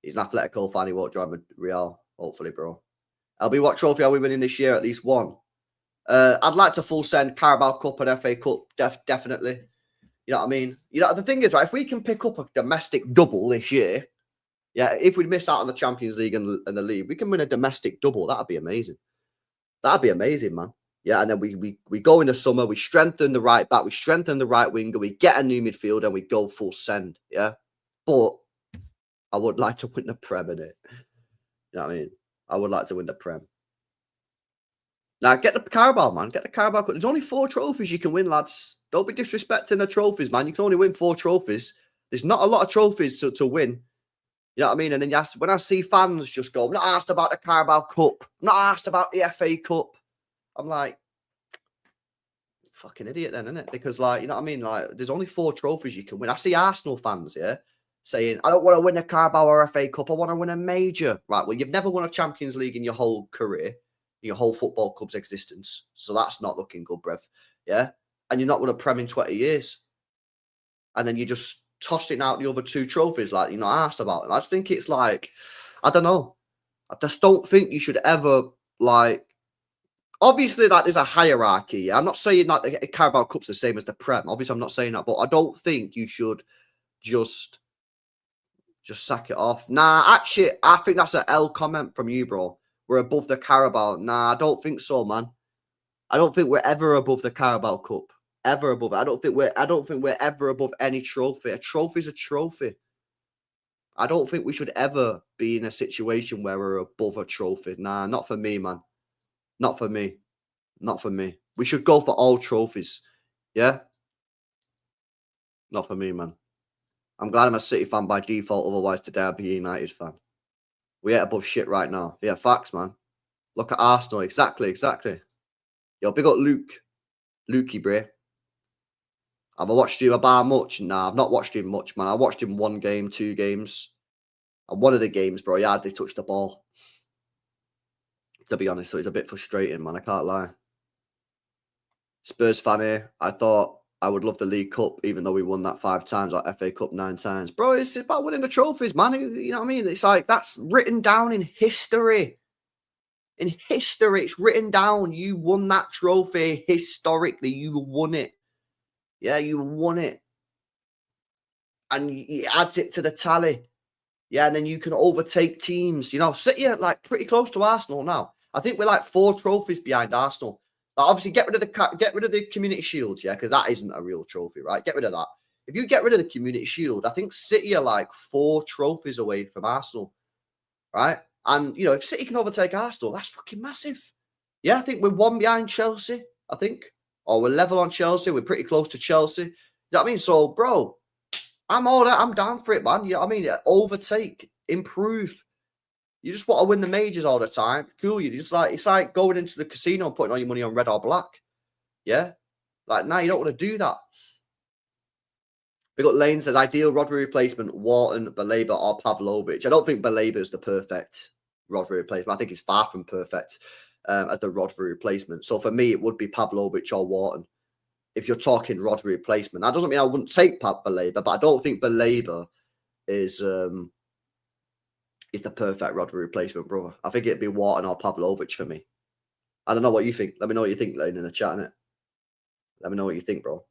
He's an Atletico fan. He won't drive with Real, hopefully, bro. LB, what trophy are we winning this year? At least one. I'd like to full send Carabao Cup and FA Cup, definitely. You know what I mean? You know, the thing is, right, if we can pick up a domestic double this year, yeah, if we miss out on the Champions League and the league, we can win a domestic double. That'd be amazing. That'd be amazing, man. Yeah, and then we go in the summer, we strengthen the right back, we strengthen the right winger, we get a new midfield, and we go full send. Yeah, but I would like to win the Prem in it. You know what I mean? I would like to win the Prem. Now, get the Carabao, man. Get the Carabao Cup. There's only 4 trophies you can win, lads. Don't be disrespecting the trophies, man. You can only win 4 trophies. There's not a lot of trophies to win. You know what I mean? And then when I see fans just go, I'm not asked about the Carabao Cup. I'm not asked about the FA Cup. I'm like, fucking idiot then, isn't it? Because, like, you know what I mean? Like, there's only 4 trophies you can win. I see Arsenal fans, yeah, saying, I don't want to win a Carabao or FA Cup. I want to win a major. Right, well, you've never won a Champions League in your whole career, your whole football club's existence. So that's not looking good, bruv. Yeah? And you're not won a Prem in 20 years. And then you're just tossing out the other 2 trophies like you're not asked about it. I just think it's like, I don't know. I just don't think you should ever, like, obviously, like, there's a hierarchy. I'm not saying that the Carabao Cup's the same as the Prem. Obviously, I'm not saying that, but I don't think you should just sack it off. Nah, actually, I think that's an L comment from you, bro. We're above the Carabao. Nah, I don't think so, man. I don't think we're ever above the Carabao Cup. Ever above it. I don't think we're ever above any trophy. A trophy's a trophy. I don't think we should ever be in a situation where we're above a trophy. Nah, not for me, man. Not for me. Not for me. We should go for all trophies. Yeah? Not for me, man. I'm glad I'm a City fan by default. Otherwise, today I'd be a United fan. We ain't above shit right now. Yeah, facts, man. Look at Arsenal. Exactly. Yo, big up Luke. Lukey, bro. Have I watched him about much? Nah, I've not watched him much, man. I watched him 1 game, 2 games. And one of the games, bro, he hardly touched the ball. To be honest, so it's a bit frustrating, man. I can't lie. Spurs fan here. I thought I would love the League Cup, even though we won that 5 times, or FA Cup 9 times. Bro, it's about winning the trophies, man. You know what I mean? It's like, that's written down in history. In history, it's written down. You won that trophy historically. You won it. Yeah, you won it. And you add it to the tally. Yeah, and then you can overtake teams. You know, City are like pretty close to Arsenal now. I think we're like 4 trophies behind Arsenal. Like, obviously, get rid of the Community Shield, yeah, because that isn't a real trophy, right? Get rid of that. If you get rid of the Community Shield, I think City are like 4 trophies away from Arsenal, right? And, you know, if City can overtake Arsenal, that's fucking massive. Yeah, I think we're 1 behind Chelsea, I think. Or we're level on Chelsea. We're pretty close to Chelsea. You know what I mean? So, bro, I'm down for it, man. You know what I mean? Overtake, improve. You just want to win the majors all the time. Cool. You just like, it's like going into the casino and putting all your money on red or black. Yeah. Like, now you don't want to do that. We got Lane says ideal Rodri replacement, Wharton, Baleba, or Pavlovic. I don't think Baleba is the perfect Rodri replacement. I think he's far from perfect as the Rodri replacement. So for me, it would be Pavlovic or Wharton. If you're talking Rodri replacement, that doesn't mean I wouldn't take Baleba, but I don't think Baleba is the perfect Rodri replacement, bro. I think it'd be Wharton or Pavlovic for me. I don't know what you think. Let me know what you think, Lane, in the chat, innit? Let me know what you think, bro.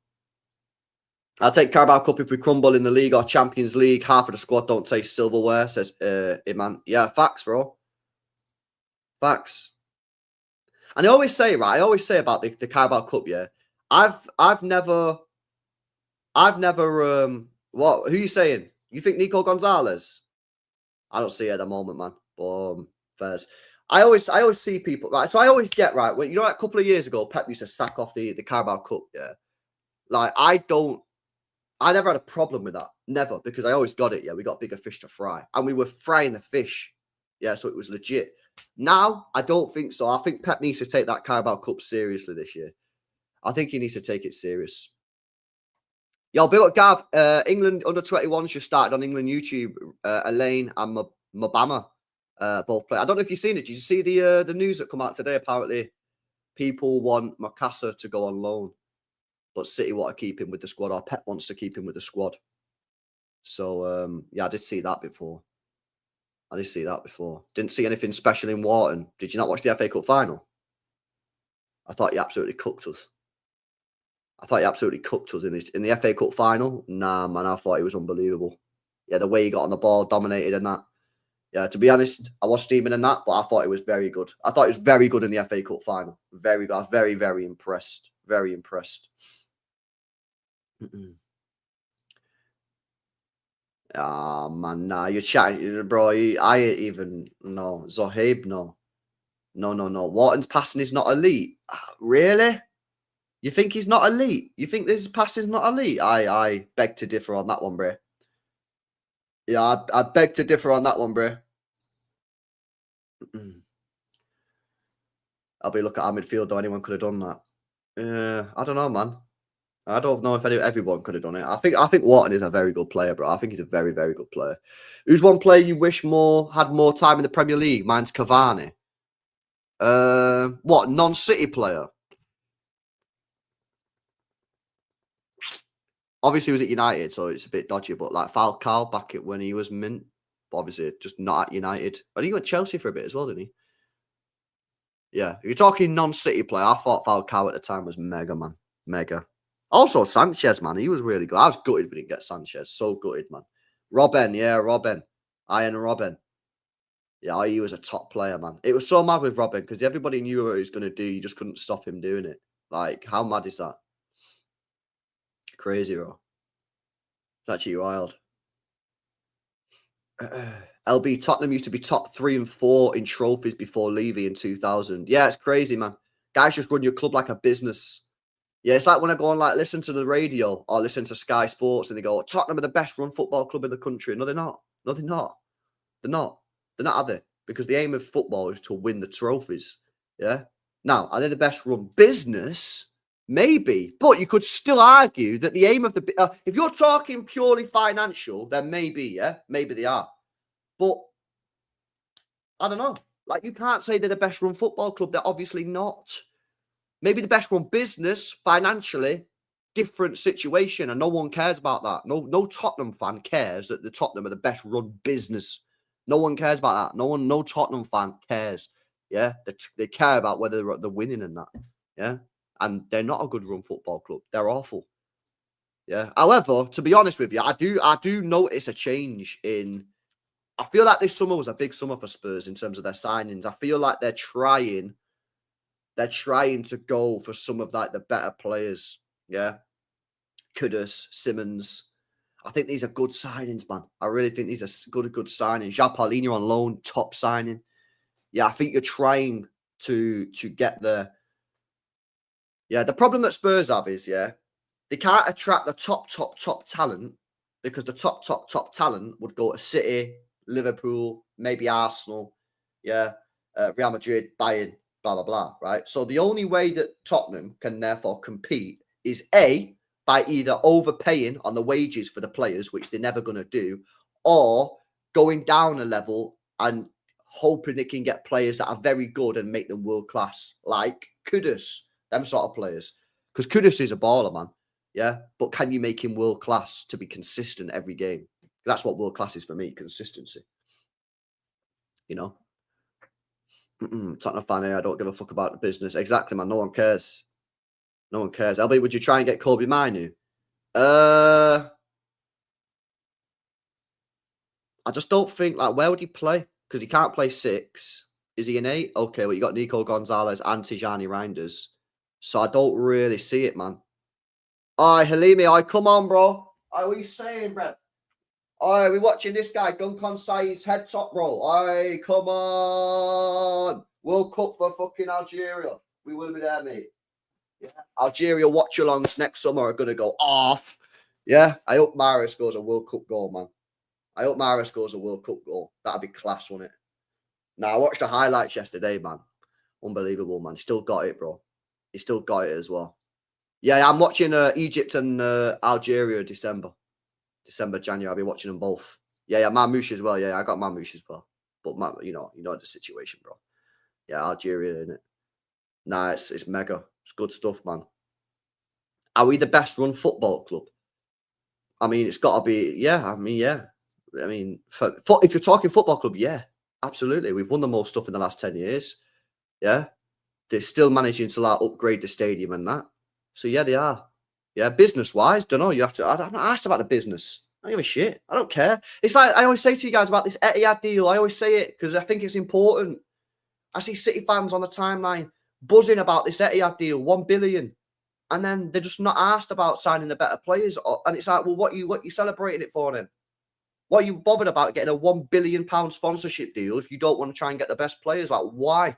I'll take Carabao Cup if we crumble in the league or Champions League. Half of the squad don't taste silverware, says Iman. Yeah, facts, bro. Facts. And I always say, right, about the Carabao Cup, yeah. I've never what? Who are you saying? You think Nico Gonzalez? I don't see it at the moment, man. But fairs. I always see people, right? So I always get, right, when, you know, like a couple of years ago, Pep used to sack off the Carabao Cup, yeah. Like, I never had a problem with that. Never, because I always got it, yeah. We got bigger fish to fry. And we were frying the fish. Yeah, so it was legit. Now, I don't think so. I think Pep needs to take that Carabao Cup seriously this year. I think he needs to take it serious. Yo, big up Gav. England under 21s just started on England YouTube. Elaine and Mabama both play. I don't know if you've seen it. Did you see the news that come out today? Apparently, people want Makassa to go on loan, but City want to keep him with the squad, or Pep wants to keep him with the squad. So, yeah, I did see that before. Didn't see anything special in Wharton. Did you not watch the FA Cup final? I thought he absolutely cooked us. In the FA Cup final. Nah, man, I thought he was unbelievable. Yeah, the way he got on the ball, dominated and that. Yeah, to be honest, I was steaming in that, but I thought it was very good. I thought it was very good in the FA Cup final. Very good. I was very, very impressed. Very impressed. Ah, man, nah, you're chatting, bro. I ain't even, no. Zohaib, no. No. Wharton's passing is not elite. Really? You think he's not elite? You think this passing's not elite? I beg to differ on that one, bro. Yeah, I beg to differ on that one, bro. I'll be looking at our midfield, though. Anyone could have done that. I don't know, man. I don't know if everyone could have done it. I think Wharton is a very good player, bro. I think he's a very, very good player. Who's one player you wish had more time in the Premier League? Mine's Cavani. What, non-City player? Obviously, he was at United, so it's a bit dodgy. But like Falcao back when he was mint, but obviously just not at United. But he went Chelsea for a bit as well, didn't he? Yeah. If you're talking non-City player, I thought Falcao at the time was mega, man. Mega. Also, Sanchez, man. He was really good. I was gutted we didn't get Sanchez. So gutted, man. Robben. Iron Robben. Yeah, he was a top player, man. It was so mad with Robben because everybody knew what he was going to do. You just couldn't stop him doing it. Like, how mad is that? Crazy, bro. It's actually wild. LB, Tottenham used to be top 3 and 4 in trophies before Levy in 2000. Yeah, it's crazy, man. Guys just run your club like a business. Yeah, it's like when I go and like listen to the radio or listen to Sky Sports and they go, Tottenham are the best run football club in the country. No, they're not. No, they're not. They're not. They're not, are they? Because the aim of football is to win the trophies. Yeah. Now, are they the best run business? Maybe. But you could still argue that the aim of the... if you're talking purely financial, then maybe, yeah? Maybe they are. But I don't know. Like, you can't say they're the best run football club. They're obviously not. Maybe the best run business financially. different situation, and no one cares about that. No Tottenham fan cares that the Tottenham are the best run business. No one cares about that. No Tottenham fan cares. Yeah, they care about whether they're winning and that. Yeah, and they're not a good run football club. They're awful. Yeah. However, to be honest with you, I do notice a change in. I feel like this summer was a big summer for Spurs in terms of their signings. I feel like they're trying to go for some of like the better players. Yeah. Kudus, Simmons. I think these are good signings, man. I really think these are good signings. Jean Paulinho on loan, top signing. Yeah, I think you're trying to get the. Yeah, the problem that Spurs have is, they can't attract the top talent because the top talent would go to City, Liverpool, maybe Arsenal, Real Madrid, Bayern, blah, blah, blah, right? So the only way that Tottenham can therefore compete is A, by either overpaying on the wages for the players, which they're never going to do, or going down a level and hoping they can get players that are very good and make them world class, like Kudus, them sort of players. Because Kudus is a baller, man. Yeah, but can you make him world class to be consistent every game? That's what world class is for me, consistency. You know? Tottenham fan here, I don't give a fuck about the business. Exactly, man. No one cares. No one cares. LB, would you try and get Kobe Minu? I just don't think, like, where would he play? Because he can't play 6. Is he an 8? Okay, well, you got Nico Gonzalez and Tijani Reinders. So I don't really see it, man. Oi, Halimi, come on, bro. What are you saying, bro? Oi, we watching this guy dunk on Saeed's head top roll. Oi, come on. World Cup for fucking Algeria. We will be there, mate. Yeah. Algeria watch-alongs next summer are going to go off. Yeah, I hope Mahrez scores a World Cup goal, man. I hope Mahrez scores a World Cup goal. That'd be class, wouldn't it? Now, I watched the highlights yesterday, man. Unbelievable, man. Still got it, bro. He still got it as well. Yeah, I'm watching Egypt and Algeria December, January. I'll be watching them both. Yeah, Marmouche as well. Yeah, I got Marmouche as well. But you know the situation, bro. Yeah, Algeria, innit? Nah, it's mega. It's good stuff, man. Are we the best run football club? I mean, it's got to be. Yeah, I mean, yeah. I mean, if you're talking football club, yeah, absolutely. We've won the most stuff in the last 10 years. Yeah, they're still managing to like upgrade the stadium and that. So yeah, they are. Yeah, business-wise, don't know. You have to. I'm not asked about the business. I don't give a shit. I don't care. It's like I always say to you guys about this Etihad deal. I always say it because I think it's important. I see City fans on the timeline buzzing about this Etihad deal, 1 billion, and then they're just not asked about signing the better players. And it's like, well, what you celebrating it for then? What are you bothered about getting a £1 billion sponsorship deal if you don't want to try and get the best players? Like, why?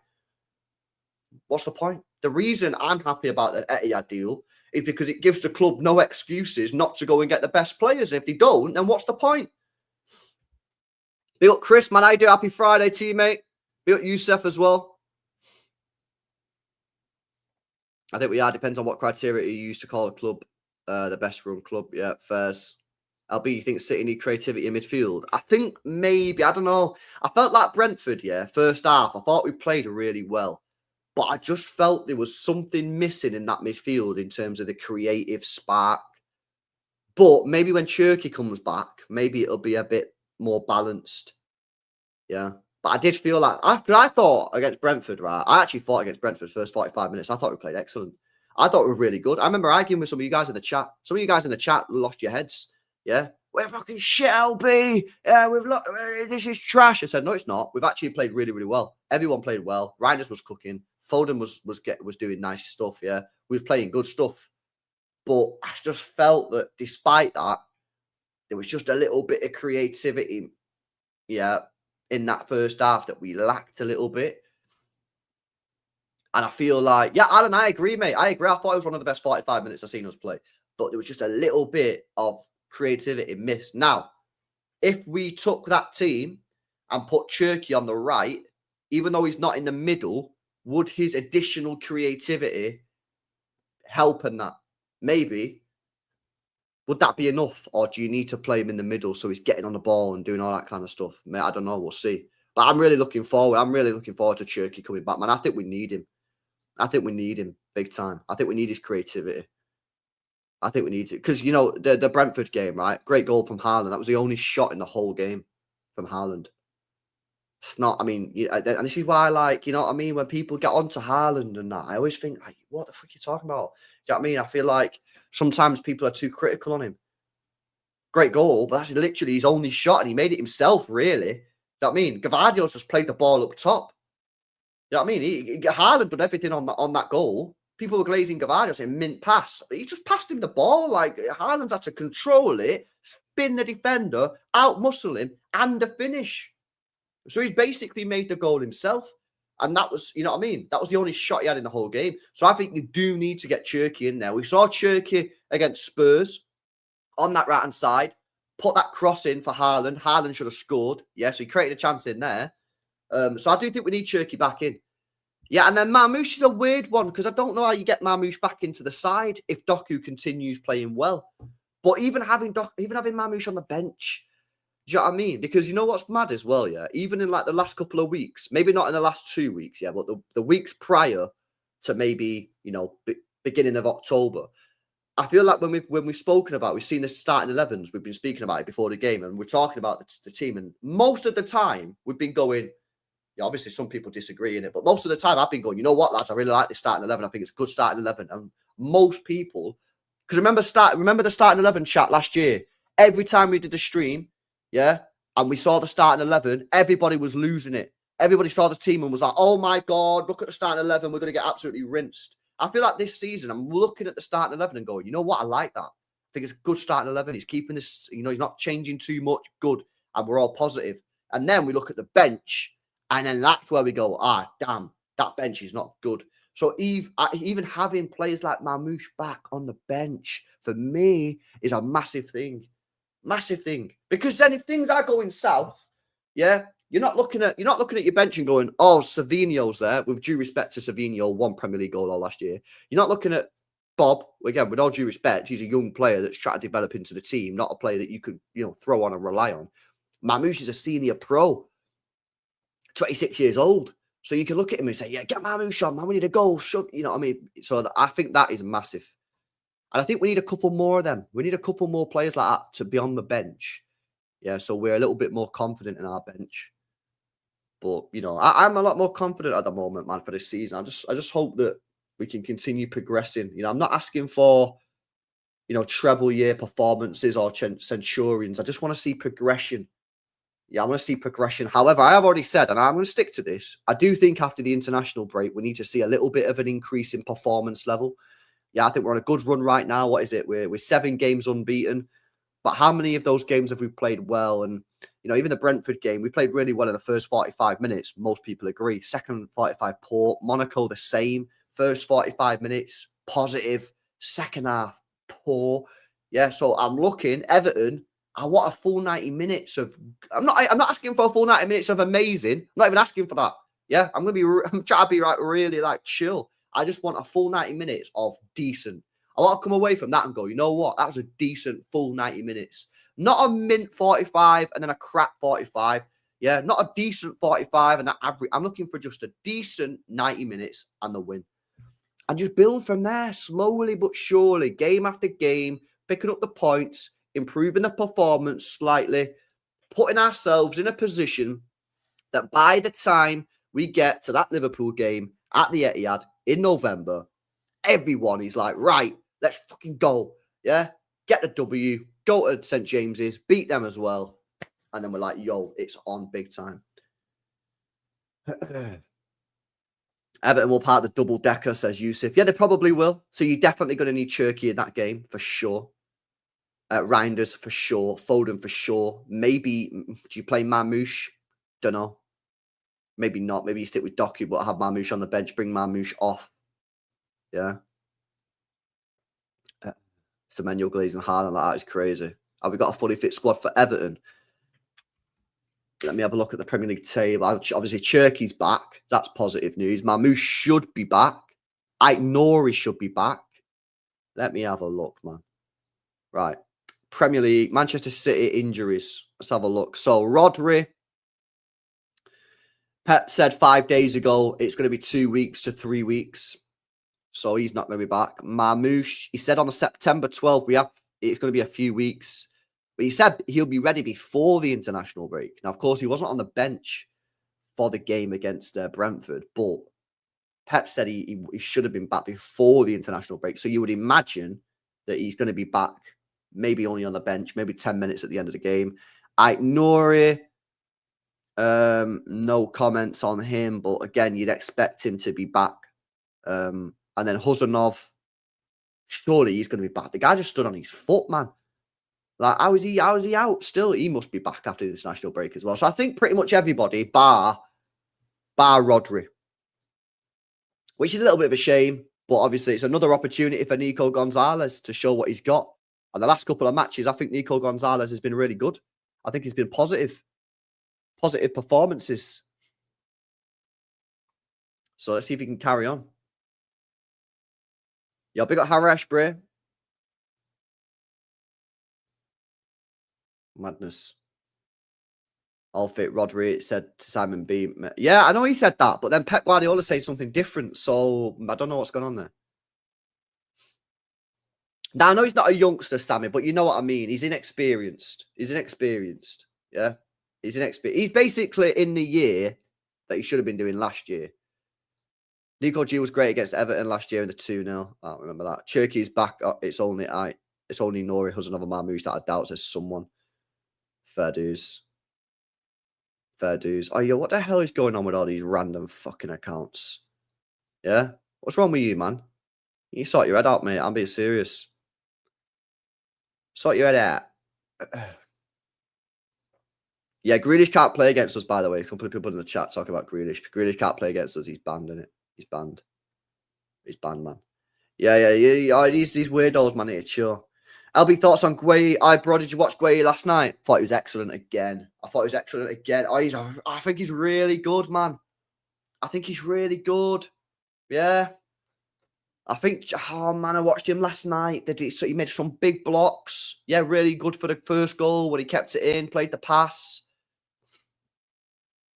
What's the point? The reason I'm happy about the Etihad deal is because it gives the club no excuses not to go and get the best players. And if they don't, then what's the point? Big up Chris, man. I do. Happy Friday, teammate. Big up Youssef as well. I think we are. Depends on what criteria you use to call a club the best run club. Yeah, fairs. LB, you think City need creativity in midfield? I think maybe. I don't know. I felt like Brentford, first half. I thought we played really well. But I just felt there was something missing in that midfield in terms of the creative spark. But maybe when Cherky comes back, maybe it'll be a bit more balanced. Yeah. But I did feel like, after I thought against Brentford, right? I actually thought against Brentford first 45 minutes. I thought we played excellent. I thought we were really good. I remember arguing with some of you guys in the chat. Some of you guys in the chat lost your heads. Yeah. We're fucking shit, LB. Yeah, this is trash. I said, no, it's not. We've actually played really, really well. Everyone played well. Reinders was cooking. Foden was doing nice stuff. Yeah. We was playing good stuff. But I just felt that despite that, there was just a little bit of creativity. Yeah. In that first half that we lacked a little bit. And I feel like, yeah, Alan, I agree, mate. I agree. I thought it was one of the best 45 minutes I've seen us play. But there was just a little bit of creativity missed. Now, if we took that team and put Cherky on the right, even though he's not in the middle, would his additional creativity help in that? Maybe. Would that be enough? Or do you need to play him in the middle so he's getting on the ball and doing all that kind of stuff? Mate, I don't know. We'll see. But I'm really looking forward. I'm really looking forward to Cherky coming back, man. I think we need him. I think we need him big time. I think we need his creativity. I think we need to, because you know the Brentford game, right? Great goal from Haaland. That was the only shot in the whole game from Haaland. It's not. I mean, and this is why, like, you know what I mean. When people get onto Haaland and that, I always think, like, what the fuck are you talking about? Do you know what I mean? I feel like sometimes people are too critical on him. Great goal, but that's literally his only shot, and he made it himself. Really, do you know what I mean? Gavardio's just played the ball up top. You know what I mean? Haaland did everything on that goal. People were glazing Gavadio saying mint pass. He just passed him the ball. Like, Haaland's had to control it, spin the defender, out-muscle him, and a finish. So he's basically made the goal himself. And that was, you know what I mean? That was the only shot he had in the whole game. So I think you do need to get Cherki in there. We saw Cherki against Spurs on that right-hand side, put that cross in for Haaland. Haaland should have scored. Yeah, so he created a chance in there. So I do think we need Cherki back in. Yeah, and then Marmoush is a weird one because I don't know how you get Marmoush back into the side if Doku continues playing well. But even having Marmoush on the bench, do you know what I mean? Because you know what's mad as well, yeah? Even in like the last couple of weeks, maybe not in the last 2 weeks, yeah, but the weeks prior to maybe, you know, beginning of October, I feel like when we've spoken about, we've seen the starting 11s, we've been speaking about it before the game, and we're talking about the team, and most of the time we've been going, yeah, obviously some people disagree in it, but most of the time I've been going, you know what, lads, I really like this starting 11. I think it's a good starting 11. And most people, because remember the starting 11 chat last year, every time we did the stream, yeah, and we saw the starting 11, everybody was losing it. Everybody saw the team and was like, oh my God, look at the starting 11. We're going to get absolutely rinsed. I feel like this season, I'm looking at the starting 11 and going, you know what, I like that. I think it's a good starting 11. He's keeping this, you know, he's not changing too much, good, and we're all positive. And then we look at the bench, and then that's where we go, damn, that bench is not good. So even having players like Marmoush back on the bench, for me, is a massive thing. Massive thing. Because then if things are going south, yeah, you're not looking at your bench and going, oh, Savinho's there. With due respect to Savinho, one Premier League goal all last year. You're not looking at Bob, again, with all due respect, he's a young player that's trying to develop into the team, not a player that you could, you know, throw on and rely on. Marmoush is a senior pro. 26 years old. So you can look at him and say, yeah, get Marmoush on, man. We need a goal. You know what I mean? So I think that is massive. And I think we need a couple more of them. We need a couple more players like that to be on the bench. Yeah, so we're a little bit more confident in our bench. But, you know, I'm a lot more confident at the moment, man, for this season. I just hope that we can continue progressing. You know, I'm not asking for, you know, treble year performances or centurions. I just want to see progression. Yeah, I want to see progression. However, I have already said, and I'm going to stick to this, I do think after the international break, we need to see a little bit of an increase in performance level. Yeah, I think we're on a good run right now. What is it? We're 7 games unbeaten. But how many of those games have we played well? And, you know, even the Brentford game, we played really well in the first 45 minutes. Most people agree. Second 45, poor. Monaco, the same. First 45 minutes, positive. Second half, poor. Yeah, so I'm looking, Everton, I want a full 90 minutes of. I'm not asking for a full 90 minutes of amazing. I'm not even asking for that. Yeah, I'm trying to be like really like chill. I just want a full 90 minutes of decent. I want to come away from that and go, you know what? That was a decent full 90 minutes. Not a mint 45 and then a crap 45. Yeah, not a decent 45 and that average. I'm looking for just a decent 90 minutes and the win. And just build from there slowly but surely, game after game, picking up the points, improving the performance slightly, putting ourselves in a position that by the time we get to that Liverpool game at the Etihad in November, everyone is like, right, let's fucking go. Yeah, get the W, go to St. James's, beat them as well. And then we're like, yo, it's on big time. Everton will part the double-decker, says Yusuf. Yeah, they probably will. So you're definitely going to need Cherki in that game, for sure. Reinders, for sure. Foden, for sure. Maybe, do you play Marmoush? Don't know. Maybe not. Maybe you stick with Doku, but have Marmoush on the bench, bring Marmoush off. Yeah. Semenyo, Glazing, Haaland, like that is crazy. Have we got a fully fit squad for Everton? Let me have a look at the Premier League table. Obviously, Cherki's back. That's positive news. Marmoush should be back. Aït-Nouri should be back. Let me have a look, man. Right. Premier League, Manchester City injuries. Let's have a look. So, Rodri. Pep said 5 days ago it's going to be 2 weeks to 3 weeks. So he's not going to be back. Marmoush, he said on the September 12th, it's going to be a few weeks. But he said he'll be ready before the international break. Now, of course, he wasn't on the bench for the game against Brentford, but Pep said he should have been back before the international break. So you would imagine that he's going to be back, maybe only on the bench, maybe 10 minutes at the end of the game. Nori, no comments on him, but again, you'd expect him to be back. And then Huzanov, surely he's going to be back. The guy just stood on his foot, man. Like, how is he out still? He must be back after the international break as well. So I think pretty much everybody, bar Rodri, which is a little bit of a shame, but obviously it's another opportunity for Nico Gonzalez to show what he's got. And the last couple of matches, I think Nico Gonzalez has been really good. I think he's been positive performances. So let's see if he can carry on. Yo, big up Harash, Bray. Madness. All fit Rodri said to Simon B. Yeah, I know he said that, but then Pep Guardiola said something different. So I don't know what's going on there. Now, I know he's not a youngster, Sammy, but you know what I mean. He's inexperienced. Yeah. He's inexperienced. He's basically in the year that he should have been doing last year. Nico G was great against Everton last year in the 2-0. I don't remember that. Cherky's back. It's only Nori Huzanov and Marmoush that I doubt there's someone. Fair dues. Oh, yo, what the hell is going on with all these random fucking accounts? Yeah? What's wrong with you, man? You sort your head out, mate. I'm being serious. Sort your head out. Yeah, Grealish can't play against us, by the way. A couple of people in the chat talking about Grealish. Grealish can't play against us. He's banned, innit? He's banned. He's banned, man. Yeah. These weirdos, man, it's sure. LB, thoughts on Gueye? Bro, did you watch Gueye last night? Thought he was excellent again. I think he's really good, man. I think he's really good. Yeah. I watched him last night. He made some big blocks. Yeah, really good for the first goal when he kept it in, played the pass.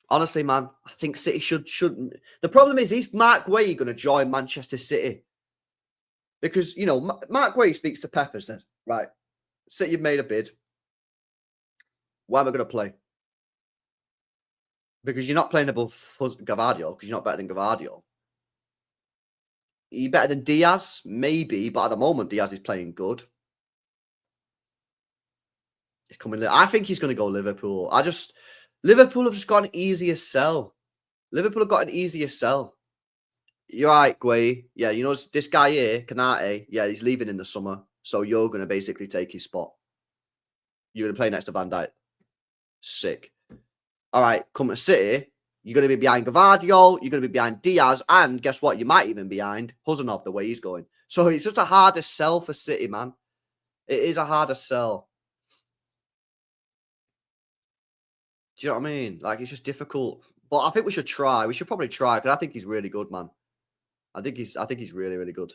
Honestly, man, I think City shouldn't. The problem is Mark Gueye going to join Manchester City? Because, you know, Mark Gueye speaks to Pep and says, right, City have made a bid. Why am I going to play? Because you're not playing above Gavardio, because you're not better than Gavardio. You're better than Diaz? Maybe, but at the moment, Diaz is playing good. He's coming. I think he's going to go Liverpool. Liverpool have just got an easier sell. You're right, Gueye. Yeah, you know, this guy here, Kanate, yeah, he's leaving in the summer. So you're going to basically take his spot. You're going to play next to Van Dijk. Sick. All right, come to City. You're going to be behind Gavardio. You're going to be behind Diaz. And guess what? You might even be behind Huzanov the way he's going. So it's just a harder sell for City, man. It is a harder sell. Do you know what I mean? Like, it's just difficult. But I think we should try. We should probably try because I think he's really good, man. I think he's really, really good.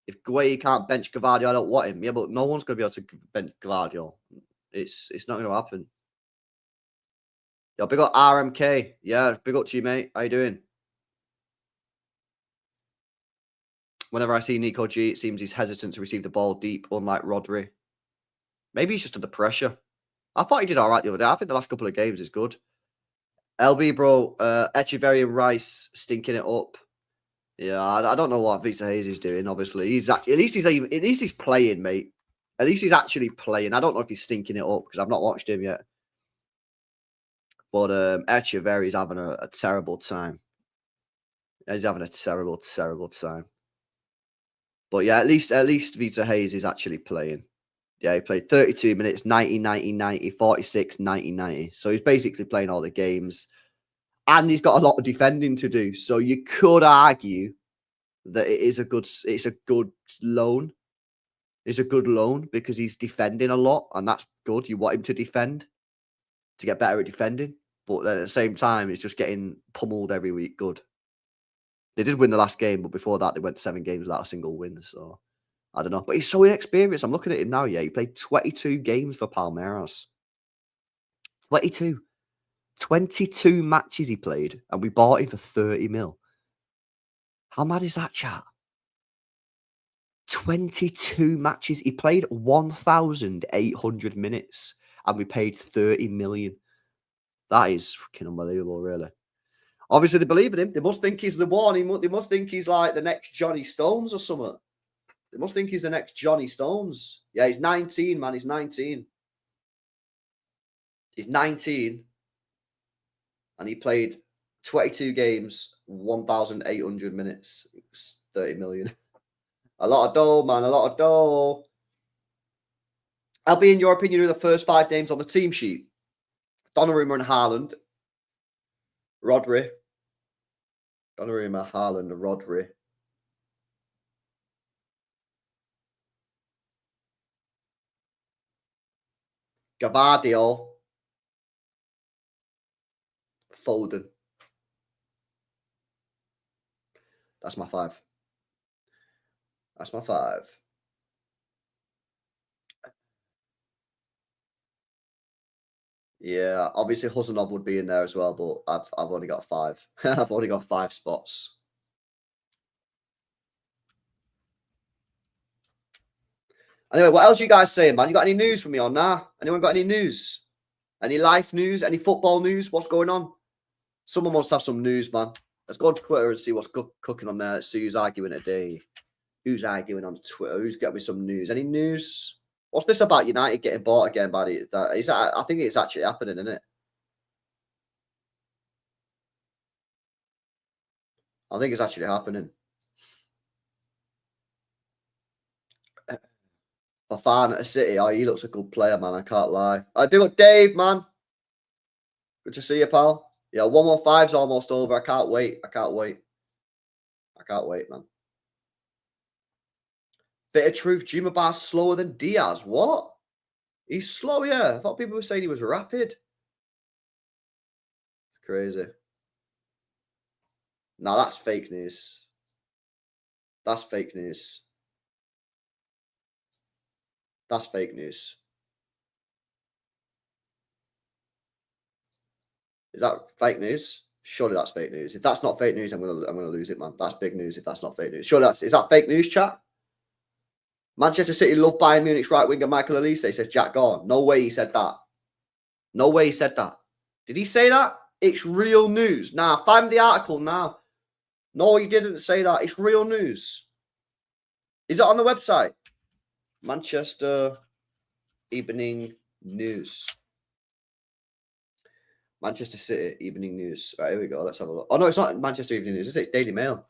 If Gueye can't bench Gavardio, I don't want him. Yeah, but no one's going to be able to bench Gavardio. It's not going to happen. Yo, big up RMK. Yeah, big up to you, mate. How you doing? Whenever I see Nico G, it seems he's hesitant to receive the ball deep, unlike Rodri. Maybe he's just under pressure. I thought he did all right the other day. I think the last couple of games is good. LB, bro, Echeverry and Rice stinking it up. Yeah, I don't know what Victor Hayes is doing. Obviously, at least he's playing, mate. At least he's actually playing. I don't know if he's stinking it up because I've not watched him yet. But Echeverry's having a terrible time. He's having a terrible, terrible time. But yeah, at least Victor Hayes is actually playing. Yeah, he played 32 minutes, 90, 90, 90, 46, 90, 90. So he's basically playing all the games. And he's got a lot of defending to do. So you could argue that it's a good loan. It's a good loan because he's defending a lot. And that's good. You want him to defend, to get better at defending. But then at the same time, he's just getting pummeled every week. Good. They did win the last game, but before that, they went 7 games without a single win. So I don't know. But he's so inexperienced. I'm looking at him now. Yeah, he played 22 games for Palmeiras. 22 matches he played, and we bought him for 30 mil. How mad is that, chat? 22 matches. He played 1,800 minutes and we paid 30 million. That is fucking unbelievable, really. Obviously, they believe in him. They must think he's the one. They must think he's like the next Johnny Stones or something. They must think he's the next Johnny Stones. Yeah, he's 19, man. He's 19. He's 19. And he played 22 games, 1,800 minutes. 30 million. A lot of dough, man. A lot of dough. I'll be, in your opinion, who are the first 5 names on the team sheet? Donnarumma and Haaland. Rodri. Donnarumma, Haaland, Rodri. Gavadio. Foden. That's my 5. That's my 5. Yeah, obviously Huzanov would be in there as well, but I've only got 5. I've only got 5 spots. Anyway, what else you guys saying, man? You got any news for me on that? Anyone got any news? Any life news? Any football news? What's going on? Someone must have some news, man. Let's go on Twitter and see what's cooking on there. Let's see who's arguing today. Who's arguing on Twitter? Who's got me some news? Any news? What's this about United getting bought again, buddy? I think it's actually happening, isn't it? I think it's actually happening. Fafana at City. Oh, he looks a good player, man. I can't lie. I do look, Dave, man. Good to see you, pal. Yeah, 115's almost over. I can't wait. I can't wait. I can't wait, man. Bit of truth. Juma Bar's slower than Diaz. What? He's slow, yeah. I thought people were saying he was rapid. Crazy. No, that's fake news. That's fake news. That's fake news. Is that fake news? Surely that's fake news. If that's not fake news, I'm gonna lose it, man. That's big news if that's not fake news. Surely is that fake news, chat? Manchester City love Bayern Munich's right winger Michael Elise, says Jack Gorn. No way he said that. No way he said that. Did he say that? It's real news. Nah, find the article now. No, he didn't say that. It's real news. Is it on the website? Manchester Evening News. Manchester City Evening News. Right, here we go. Let's have a look. Oh, no, it's not Manchester Evening News. It's Daily Mail.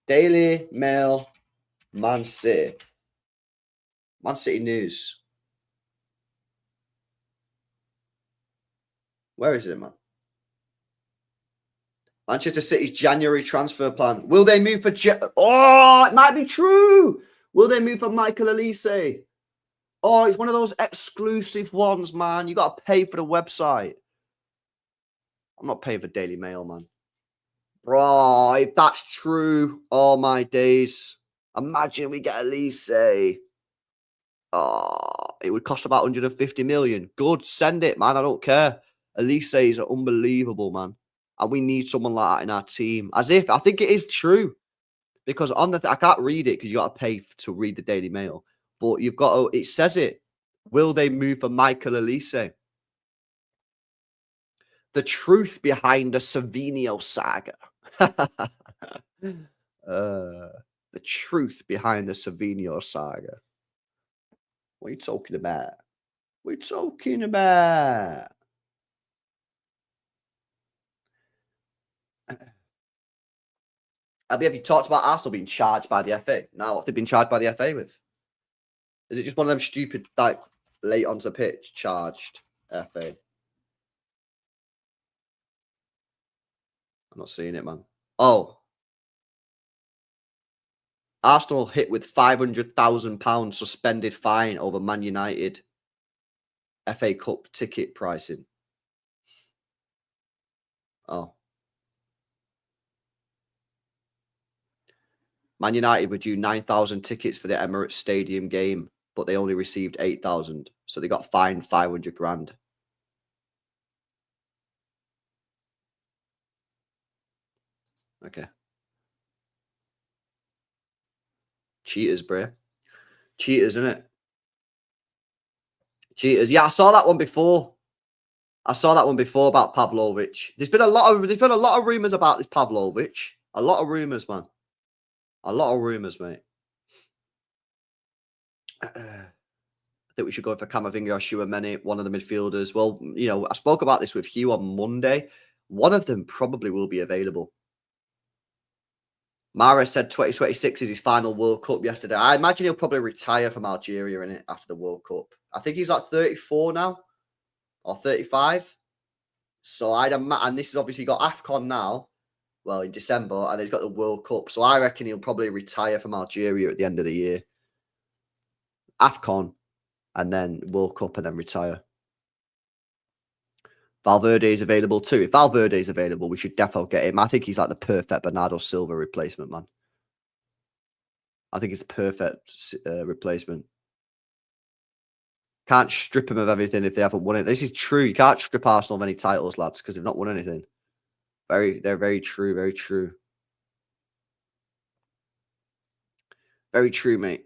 Daily Mail, Man City. Man City News. Where is it, man? Manchester City's January transfer plan. Will they move for... Oh, it might be true. Will they move for Michael Elise? Oh, it's one of those exclusive ones, man. You got to pay for the website. I'm not paying for Daily Mail, man. Bro, if that's true, oh my days. Imagine we get Elise. Oh, it would cost about 150 million. Good, send it, man. I don't care. Elise is unbelievable, man. And we need someone like that in our team. As if, I think it is true. Because on the, I can't read it because you got to pay to read the Daily Mail. But you've got to, it says it. Will they move for Michael Elise? The truth behind the Savinio saga. The truth behind the Savinio saga. What are you talking about? What are you talking about? Have you talked about Arsenal being charged by the FA? Now, what they've been charged by the FA with? Is it just one of them stupid, like, late onto pitch charged FA? I'm not seeing it, man. Oh. Arsenal hit with £500,000 suspended fine over Man United FA Cup ticket pricing. Oh. Man United were due 9,000 tickets for the Emirates Stadium game, but they only received 8,000. So they got fined 500 grand. Okay. Cheaters, bro. Cheaters, innit? Cheaters. Yeah, I saw that one before. About Pavlovic. There's been a lot of rumors about this Pavlovic. A lot of rumors, man. A lot of rumors, mate. I think we should go for Camavinga or Tchouaméni, one of the midfielders. Well, you know, I spoke about this with Hugh on Monday. One of them probably will be available. Mahrez said 2026 is his final World Cup yesterday. I imagine he'll probably retire from Algeria in it after the World Cup. I think he's like 34 now or 35. So and this has obviously got AFCON now, well, in December, and he's got the World Cup. So I reckon he'll probably retire from Algeria at the end of the year. AFCON, and then World Cup, and then retire. Valverde is available too. If Valverde is available, we should definitely get him. I think he's like the perfect Bernardo Silva replacement, man. I think he's the perfect replacement. Can't strip him of everything if they haven't won it. This is true. You can't strip Arsenal of any titles, lads, because they've not won anything. They're very true. Very true. Very true, mate.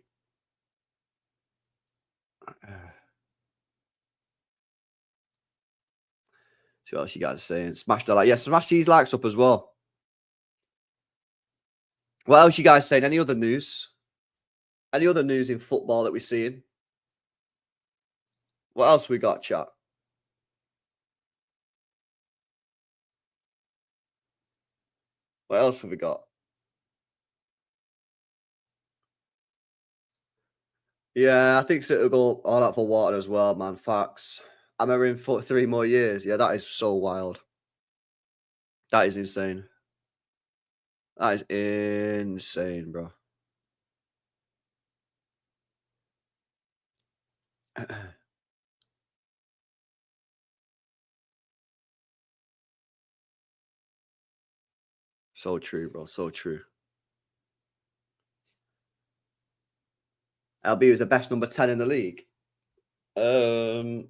See what else you guys are saying. Smash that like. Yeah, smash these likes up as well. What else you guys saying? Any other news? Any other news in football that we're seeing? What else we got, chat? What else have we got? Yeah, I think so. It'll go all out for water as well, man. Facts. I'm in for 3 more years. Yeah, that is so wild. That is insane. That is insane, bro. So true, bro. So true. LB was the best number 10 in the league. It's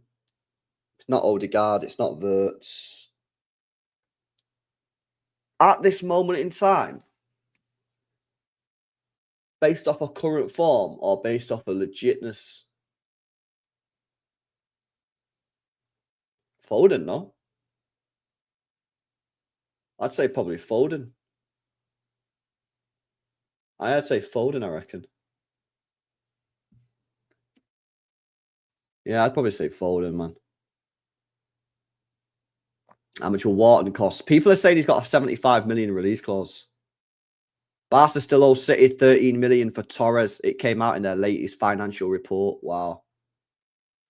not Odegaard. It's not Wirtz. At this moment in time, based off of current form or based off of legitness? Foden, no? I'd say probably Foden. I'd say Foden, I reckon. Yeah, I'd probably say Foden, man. How much will Wharton cost? People are saying he's got a 75 million release clause. Barca still owe City 13 million for Torres. It came out in their latest financial report. Wow.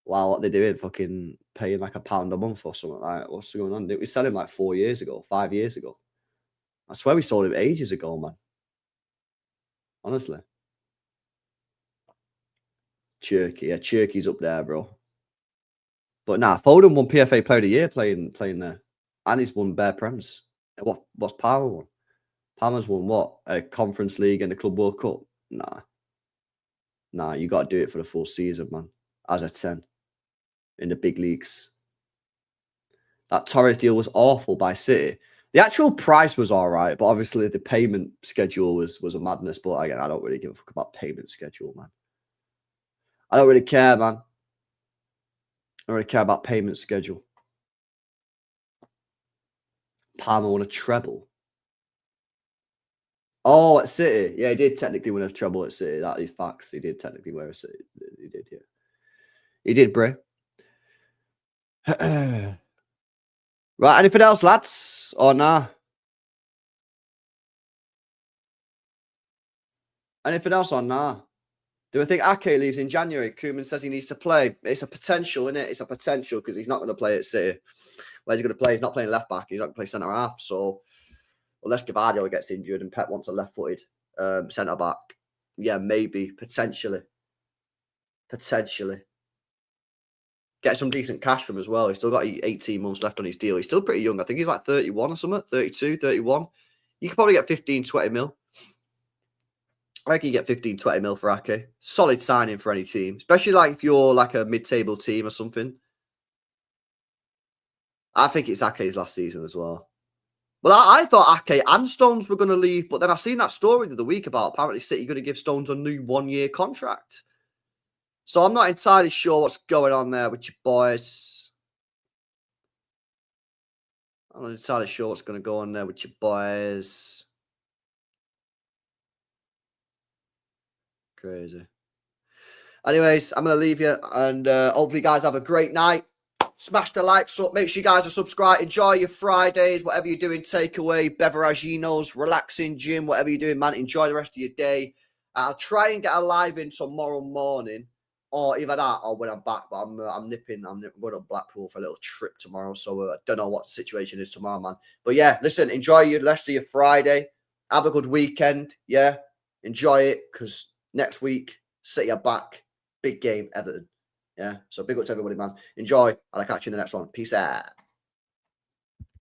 Wow, what they doing? Fucking paying like £1 a month or something like that. What's going on? Didn't we sell him like 4 years ago, 5 years ago? I swear we sold him ages ago, man. Honestly. Cherky. Yeah, Cherky's up there, bro. But nah, Foden won PFA Player of the Year playing there. And he's won Bear Prems. What's Palmer won? Palmer's won what? A Conference League and the Club World Cup? Nah, you got to do it for the full season, man. As a 10 in the big leagues. That Torres deal was awful by City. The actual price was all right, but obviously the payment schedule was a madness. But again, I don't really give a fuck about payment schedule, man. I don't really care, man. I don't really care about payment schedule. Palmer won a treble. Oh, at City. Yeah, he did technically win a treble at City. That is facts. He did technically win a City. He did, yeah. He did, bro. Right, anything else, lads? Or nah? Anything else or nah? Do I think Ake leaves in January? Koeman says he needs to play. It's a potential, isn't it? It's a potential because he's not going to play at City. Where's he going to play? He's not playing left back. He's not going to play centre half. So unless Gavardio gets injured and Pep wants a left-footed centre back, yeah, maybe potentially. Get some decent cash from him as well. He's still got 18 months left on his deal. He's still pretty young. I think he's like 31 or something, 32, 31. You could probably get 15, 20 mil. I reckon you get 15, 20 mil for Ake. Solid signing for any team, especially like if you're like a mid-table team or something. I think it's Ake's last season as well. Well, I thought Ake and Stones were going to leave, but then I seen that story the other week about apparently City going to give Stones a new 1-year contract. So I'm not entirely sure what's going on there with you boys. I'm not entirely sure what's going to go on there with you boys. Crazy. Anyways, I'm going to leave you, and hopefully you guys have a great night. Smash the likes up. Make sure you guys are subscribed. Enjoy your Fridays, whatever you're doing, takeaway, beveraginos, relaxing, gym, whatever you're doing, man. Enjoy the rest of your day. I'll try and get a live in tomorrow morning, or either that or when I'm back. But I'm nipping. I'm going to Blackpool for a little trip tomorrow, so I don't know what the situation is tomorrow, man. But yeah, listen, enjoy your rest of your Friday. Have a good weekend. Yeah, enjoy it, because next week, City are back. Big game, Everton. Yeah, so big up to everybody, man. Enjoy, and I'll catch you in the next one. Peace out.